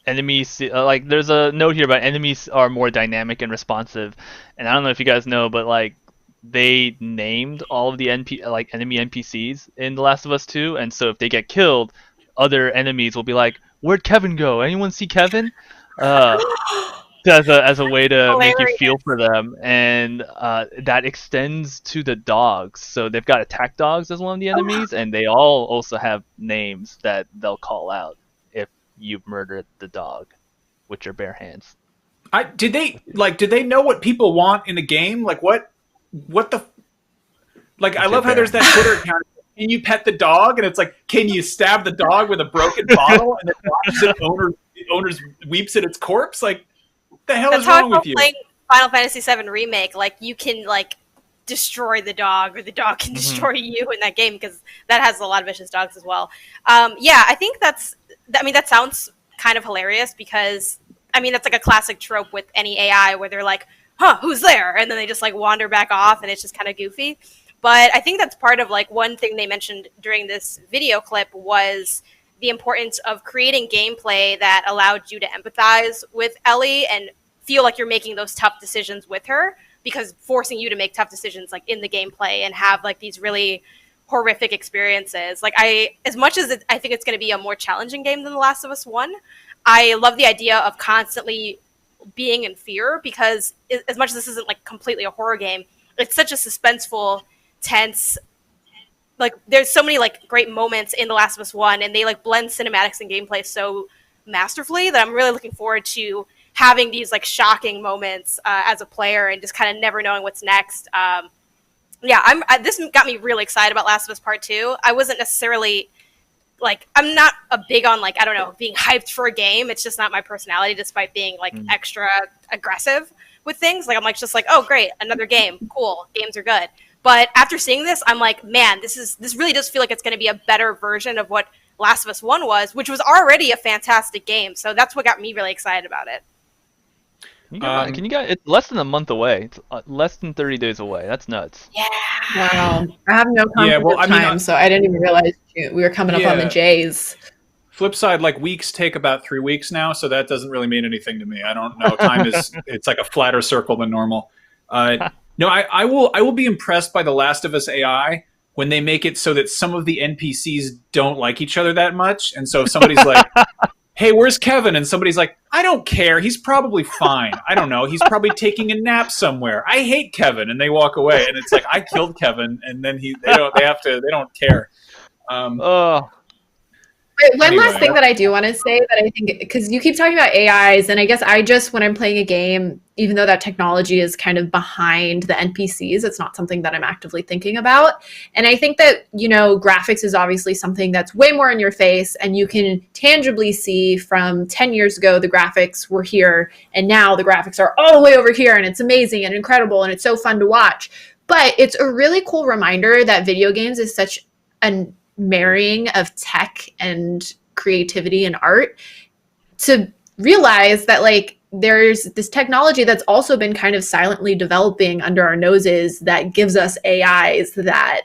enemies? Like, there's a note here about enemies are more dynamic and responsive, and I don't know if you guys know, but like they named all of the enemy NPCs in The Last of Us 2, and so if they get killed, other enemies will be like, "Where'd Kevin go? Anyone see Kevin?" As a way to make you feel for them, and that extends to the dogs. So they've got attack dogs as one of the enemies, and they all also have names that they'll call out if you've murdered the dog with your bare hands. Did they know what people want in a game? Like what the like? I love how there's that Twitter account. Can you pet the dog? And it's like, can you stab the dog with a broken bottle? And then watch the owner weeps at its corpse. Like, what the hell is wrong with you? Playing Final Fantasy VII Remake, like you can like destroy the dog, or the dog can destroy you in that game, because that has a lot of vicious dogs as well. Yeah, I think that sounds kind of hilarious, because I mean that's like a classic trope with any AI where they're like, "Huh, who's there?" and then they just like wander back off, and it's just kind of goofy. But I think that's part of like one thing they mentioned during this video clip was the importance of creating gameplay that allowed you to empathize with Ellie and feel like you're making those tough decisions with her, because forcing you to make tough decisions like in the gameplay and have like these really horrific experiences. Like as much as I think it's going to be a more challenging game than The Last of Us 1, I love the idea of constantly being in fear, because as much as this isn't like completely a horror game, it's such a suspenseful, tense, like there's so many like great moments in The Last of Us 1, and they like blend cinematics and gameplay so masterfully that I'm really looking forward to having these like shocking moments as a player, and just kind of never knowing what's next. This got me really excited about Last of Us Part 2. I wasn't necessarily like, I'm not a big on like, I don't know, being hyped for a game. It's just not my personality, despite being like extra aggressive with things. Like I'm like just like, oh great, another game, cool, games are good. But after seeing this, I'm like, man, this really does feel like it's going to be a better version of what Last of Us 1 was, which was already a fantastic game. So that's what got me really excited about it. Can you guys? It's less than a month away. It's less than 30 days away. That's nuts. Yeah. Wow. I have no concept of time, so I didn't even realize we were coming up on the J's. Flip side, like weeks take about 3 weeks now, so that doesn't really mean anything to me. I don't know. Time it's like a flatter circle than normal. No, I will be impressed by The Last of Us AI when they make it so that some of the NPCs don't like each other that much. And so if somebody's like, hey, where's Kevin? And somebody's like, I don't care. He's probably fine. I don't know. He's probably taking a nap somewhere. I hate Kevin. And they walk away. And it's like, I killed Kevin. And then they don't care. One last thing that I do want to say that I think, because you keep talking about AIs, and I guess when I'm playing a game, even though that technology is kind of behind the NPCs, it's not something that I'm actively thinking about. And I think that, graphics is obviously something that's way more in your face, and you can tangibly see from 10 years ago, the graphics were here, and now the graphics are all the way over here, and it's amazing and incredible, and it's so fun to watch. But it's a really cool reminder that video games is such an marrying of tech and creativity and art, to realize that like there's this technology that's also been kind of silently developing under our noses that gives us AIs that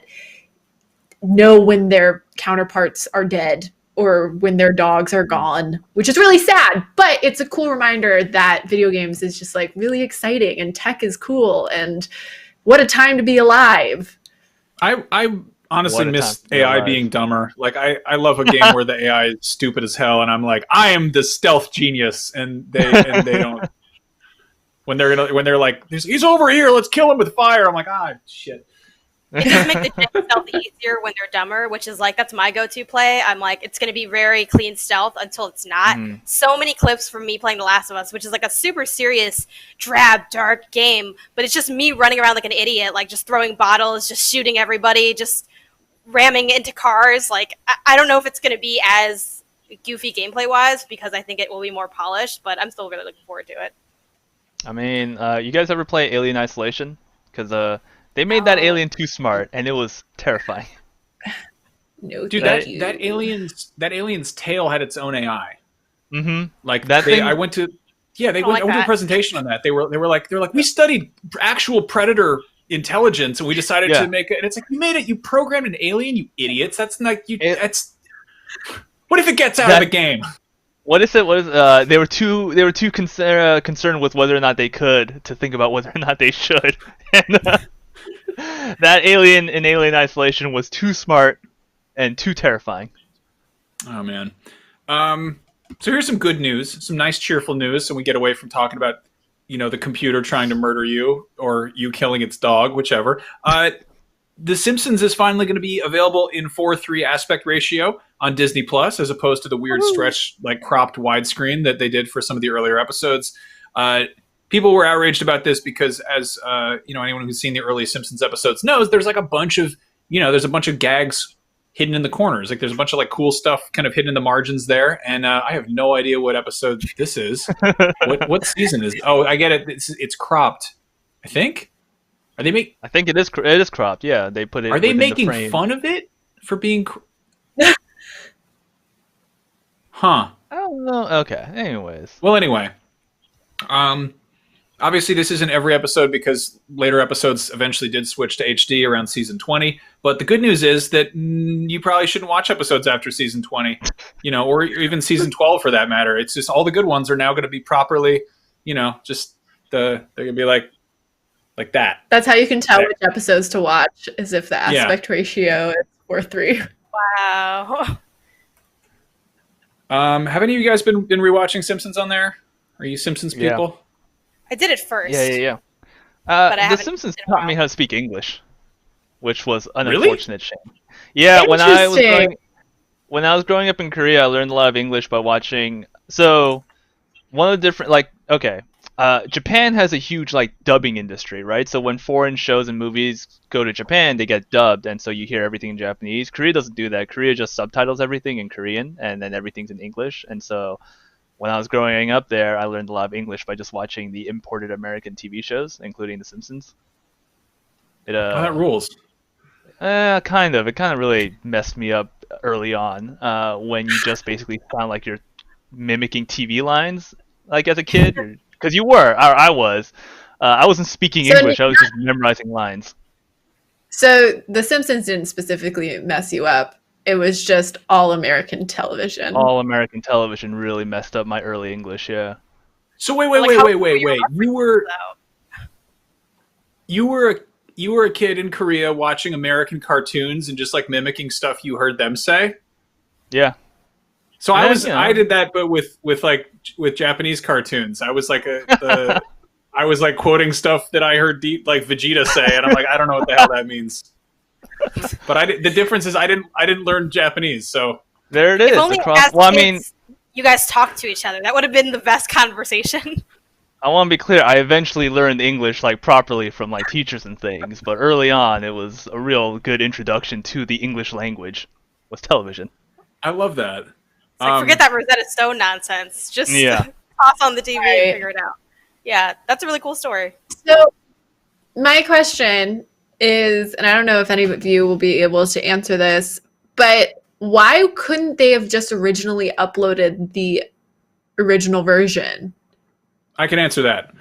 know when their counterparts are dead or when their dogs are gone, which is really sad, but it's a cool reminder that video games is just like really exciting, and tech is cool, and what a time to be alive. I honestly miss AI being dumber. Like I love a game where the AI is stupid as hell, and I'm like, I am the stealth genius, and they don't. When they're like, he's over here, let's kill him with fire. I'm like, shit. It does make the gen stealth easier when they're dumber, which is like, that's my go-to play. I'm like, it's going to be very clean stealth until it's not. So many clips from me playing The Last of Us, which is like a super serious, drab, dark game, but it's just me running around like an idiot, like just throwing bottles, just shooting everybody, just ramming into cars. Like, I don't know if it's going to be as goofy gameplay-wise, because I think it will be more polished, but I'm still really looking forward to it. I mean, you guys ever play Alien Isolation? Because they made that alien too smart, and it was terrifying. No, dude, that alien's tail had its own AI. Mm-hmm. Like that thing. I went to a presentation on that. They were like we studied actual predator intelligence, and we decided to make it. And it's like, you made it. You programmed an alien, you idiots. That's like you. That's. What if it gets out of the game? What is it? They were too concerned with whether or not they could to think about whether or not they should. And that alien in Alien Isolation was too smart and too terrifying. Oh man. So here's some good news, some nice cheerful news, so we get away from talking about, the computer trying to murder you or you killing its dog, whichever. The Simpsons is finally going to be available in 4:3 aspect ratio on Disney Plus, as opposed to the weird stretch, like cropped widescreen that they did for some of the earlier episodes. People were outraged about this because, as anyone who's seen the early Simpsons episodes knows, there's like a bunch of gags hidden in the corners. Like there's a bunch of like cool stuff kind of hidden in the margins there, and I have no idea what episode this is. What season is? Oh, I get it. It's cropped. I think. Are they make? I think it is. It is cropped. Yeah, they put it. Are they making the frame. fun of it for being? Huh. I don't know. Okay. Anyways. Well, anyway. Obviously, this isn't every episode because later episodes eventually did switch to HD around season 20. But the good news is that you probably shouldn't watch episodes after season 20, or even season 12 for that matter. It's just all the good ones are now going to be properly, they're going to be like that. That's how you can tell which episodes to watch, is if the aspect ratio is 4:3. Wow. Have any of you guys been rewatching Simpsons on there? Are you Simpsons people? I did it first. Yeah. But The Simpsons taught me how to speak English, which was an Really? unfortunate shame. Yeah, when I was growing up in Korea, I learned a lot of English by watching. So, one of the different Japan has a huge dubbing industry, right? So when foreign shows and movies go to Japan, they get dubbed, and so you hear everything in Japanese. Korea doesn't do that. Korea just subtitles everything in Korean, and then everything's in English. And so when I was growing up there, I learned a lot of English by just watching the imported American TV shows, including The Simpsons. That rules. Kind of. It kind of really messed me up early on when you just basically sound like you're mimicking TV lines, as a kid. Because you were, or I was. I wasn't speaking English. I was just memorizing lines. So The Simpsons didn't specifically mess you up. It was just all American television. All American television really messed up my early English, yeah. So wait. You were a kid in Korea watching American cartoons and just mimicking stuff you heard them say? Yeah. So I did that, but with Japanese cartoons. I was I was quoting stuff that I heard Vegeta say, and I'm I don't know what the hell that means. But the difference is I didn't learn Japanese, so there it is. If only you guys talked to each other. That would have been the best conversation. I want to be clear. I eventually learned English properly from teachers and things, but early on it was a real good introduction to the English language. Was television. I love that. It's forget that Rosetta Stone nonsense. Just toss on the TV and figure it out. Yeah, that's a really cool story. So my question is, and I don't know if any of you will be able to answer this, but why couldn't they have just originally uploaded the original version? I can answer that.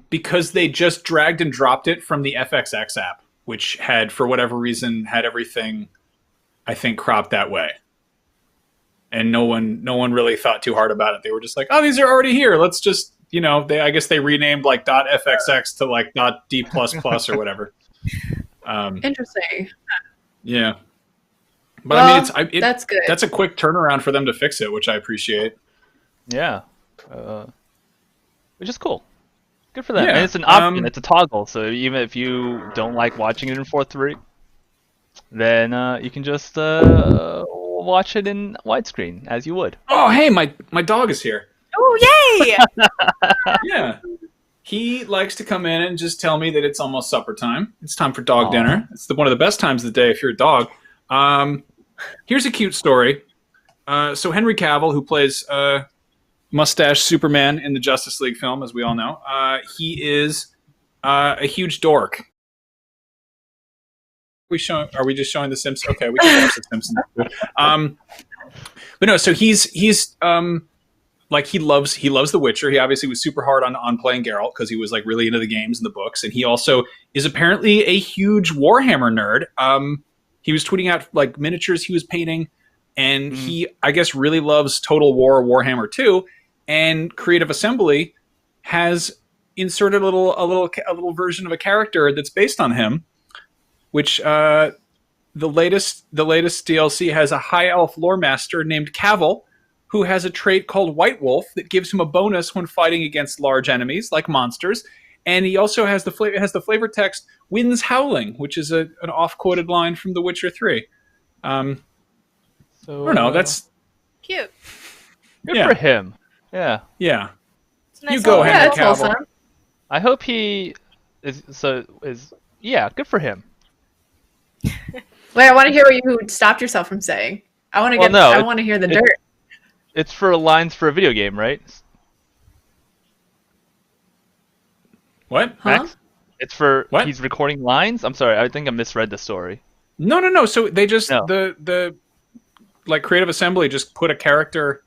Because they just dragged and dropped it from the FXX app, which had, for whatever reason, had everything, I think, cropped that way. And no one really thought too hard about it. They were just like, oh, these are already here. Let's just, I guess they renamed .fxx to .d++ or whatever. Interesting. Yeah. But that's good. That's a quick turnaround for them to fix it, which I appreciate. Yeah. Which is cool. Good for them. Yeah. And it's an option. It's a toggle. So even if you don't like watching it in 4:3, then you can just watch it in widescreen as you would. Oh, hey, my dog is here. Oh, yay! Yeah. He likes to come in and just tell me that it's almost supper time. It's time for dog dinner. It's one of the best times of the day if you're a dog. Here's a cute story. So Henry Cavill, who plays Mustache Superman in the Justice League film, as we all know, he is a huge dork. Are we just showing The Simpsons? Okay, we can watch The Simpsons. But no, so he's he loves The Witcher. He obviously was super hard on playing Geralt because he was really into the games and the books, and he also is apparently a huge Warhammer nerd. He was tweeting out miniatures he was painting, and he, I guess, really loves Total War Warhammer 2. And Creative Assembly has inserted a little version of a character that's based on him, which the latest DLC has a high elf lore master named Cavill, who has a trait called White Wolf that gives him a bonus when fighting against large enemies like monsters. And he also has the flavor text "Winds Howling," which is an off-quoted line from The Witcher 3. I don't know. That's cute. Good for him. Yeah. Yeah. It's a nice You go, little- Henry Yeah, it's Cavill. wholesome. I hope he is. Yeah, good for him. Wait, I want to hear what you stopped yourself from saying. I want to Well, get. no, I want to hear the dirt. It's for lines for a video game, right? What? Huh? Max? It's for What? he's recording lines. I'm sorry, I think I misread the story. No. So they just No. the like Creative Assembly just put a character.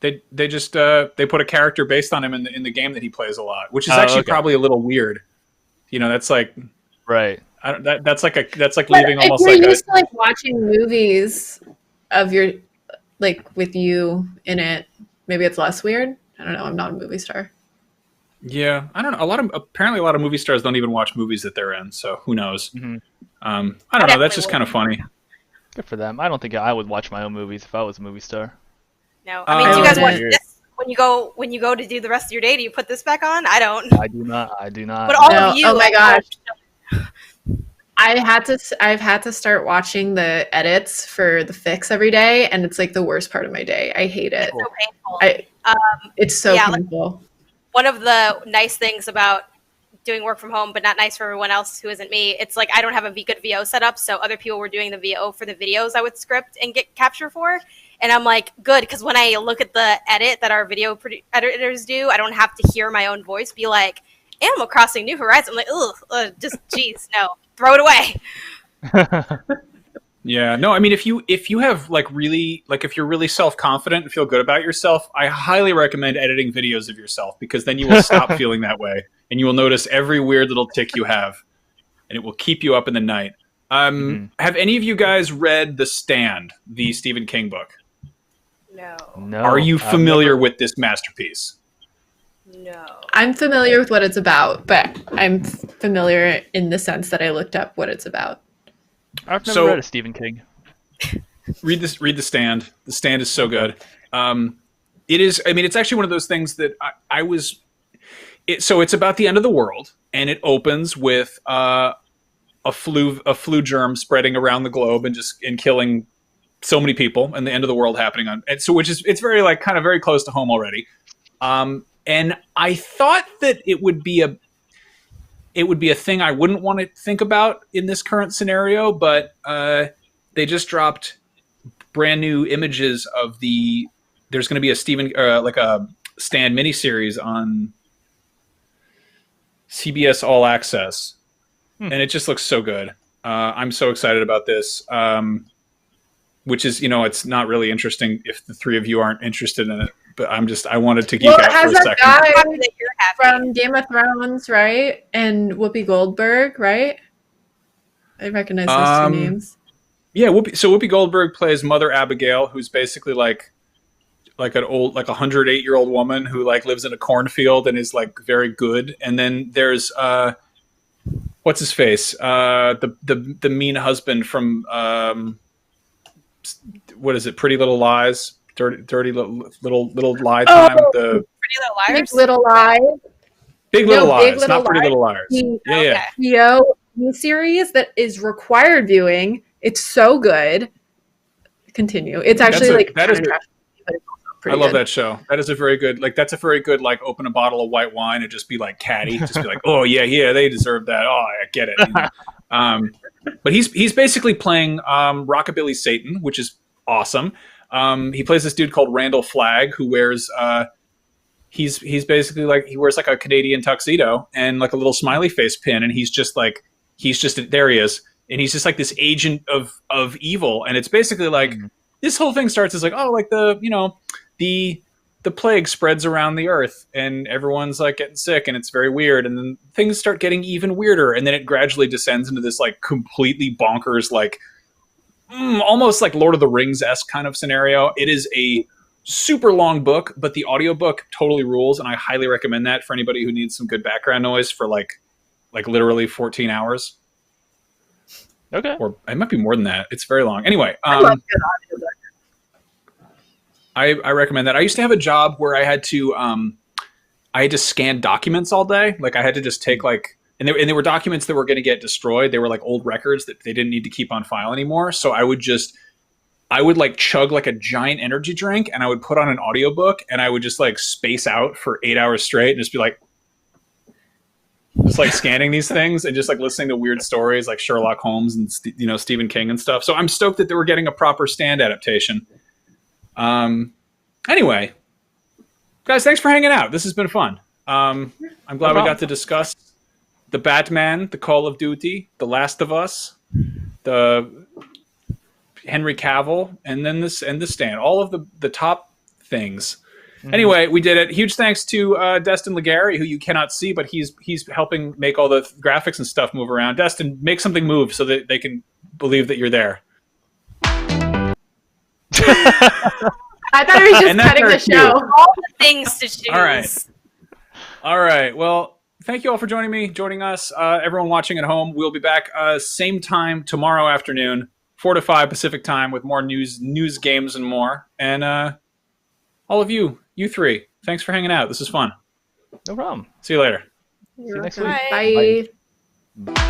They just they put a character based on him in the game that he plays a lot, which is Oh, actually okay. probably a little weird. You know, that's like Right. that's like But leaving almost if you're like a used to like watching movies of your like with you in it, maybe it's less weird. I don't know. I'm not a movie star. yeah. I don't know. Apparently a lot of movie stars don't even watch movies that they're in. So who knows? Mhm. I don't know. definitely That's just kind of funny. Good for them. I don't think I would watch my own movies if I was a movie star. No, I mean, do you I guys watch wouldn't. this when you go to do the rest of your day? Do you put this back on? I don't. I do not. I do not. But all No. of you. Oh my like, gosh. I've had to start watching the edits for the fix every day, and it's like the worst part of my day. I hate it. so painful. It's so Yeah, like- painful. One of the nice things about doing work from home, but not nice for everyone else who isn't me, it's like I don't have a good VO set up, so other people were doing the VO for the videos I would script and get capture for. And I'm like, good, because when I look at the edit that our video editors do, I don't have to hear my own voice be like, Animal Crossing New Horizons. I'm like, ugh, just, geez, no, throw it away. Yeah, no, I mean, if you have like really like if you're really self confident and feel good about yourself, I highly recommend editing videos of yourself because then you will stop feeling that way and you will notice every weird little tick you have, and it will keep you up in the night. Have any of you guys read The Stand, the Stephen King book? No, No. Are you I've familiar never- with this masterpiece? no. I'm familiar with what it's about, but I'm familiar in the sense that I looked up what it's about. I've never So- read a Stephen King. Read The Stand. The Stand is so good. It is. I mean, it's actually one of those things that I was. So it's about the end of the world, and it opens with a flu germ spreading around the globe and killing so many people, and the end of the world happening on. And so, which is it's very like kind of very close to home already. And I thought that it would be a thing I wouldn't want to think about in this current scenario, but they just dropped brand new images of there's going to be a like a Stand miniseries on CBS All Access, and it just looks so good. I'm so excited about this, which is, it's not really interesting if the three of you aren't interested in it, but I wanted to geek Well, it out for has a that second. guy Happy that you're happy. from Game of Thrones, right? And Whoopi Goldberg, right? I recognize those two names. Yeah, Whoopi Goldberg plays Mother Abigail, who's basically like an old, like 108-year-old woman who like lives in a cornfield and is like very good. And then there's what's his face? The mean husband from what is it? Pretty Little Lies, dirty little lie time. The Pretty Little Liars. Big Little Lies. Big Little No, Big Lies, Little not Pretty Lies. Little Liars. Yeah, Okay. yeah. HBO series that is required viewing. It's so good. Continue. It's actually like that is kinda trashy, but it's also I pretty love good. that show. That is a very good, like open a bottle of white wine and just be like catty, just be like, oh yeah, they deserve that. Oh, I get it. You know? But he's basically playing Rockabilly Satan, which is awesome. He plays this dude called Randall Flagg who wears he's basically like he wears like a Canadian tuxedo and like a little smiley face pin, and he's just there he is, and he's just like this agent of evil, and it's basically like this whole thing starts as like, oh, like the plague spreads around the earth and everyone's like getting sick and it's very weird, and then things start getting even weirder, and then it gradually descends into this like completely bonkers, like almost like Lord of the Rings-esque kind of scenario. It is a super long book, but the audiobook totally rules, and I highly recommend that for anybody who needs some good background noise for like literally 14 hours. Okay. Or it might be more than that. It's very long. Anyway, I love good audiobooks. I recommend that. I used to have a job where I had to scan documents all day. Like I had to just take and there were documents that were going to get destroyed. They were like old records that they didn't need to keep on file anymore. So I would just I would like chug like a giant energy drink, and I would put on an audiobook, and I would just like space out for 8 hours straight and just be like, just like scanning these things and just like listening to weird stories like Sherlock Holmes and Stephen King and stuff. So I'm stoked that they were getting a proper Stand adaptation. Anyway, guys, thanks for hanging out. This has been fun. I'm glad we got to discuss the Batman, the Call of Duty, the Last of Us, the Henry Cavill, and then the Stand. All of the top things. Mm-hmm. Anyway, we did it. Huge thanks to Destin Legary, who you cannot see, but he's helping make all the graphics and stuff move around. Destin, make something move so that they can believe that you're there. I thought he was just cutting the show. All the things to choose. All right. Well, thank you all for joining us. Everyone watching at home, we'll be back same time tomorrow afternoon, 4 to 5 Pacific time, with more news, games, and more. And all of you three, thanks for hanging out. This is fun. No problem. See you later. See you next week. Bye. Bye.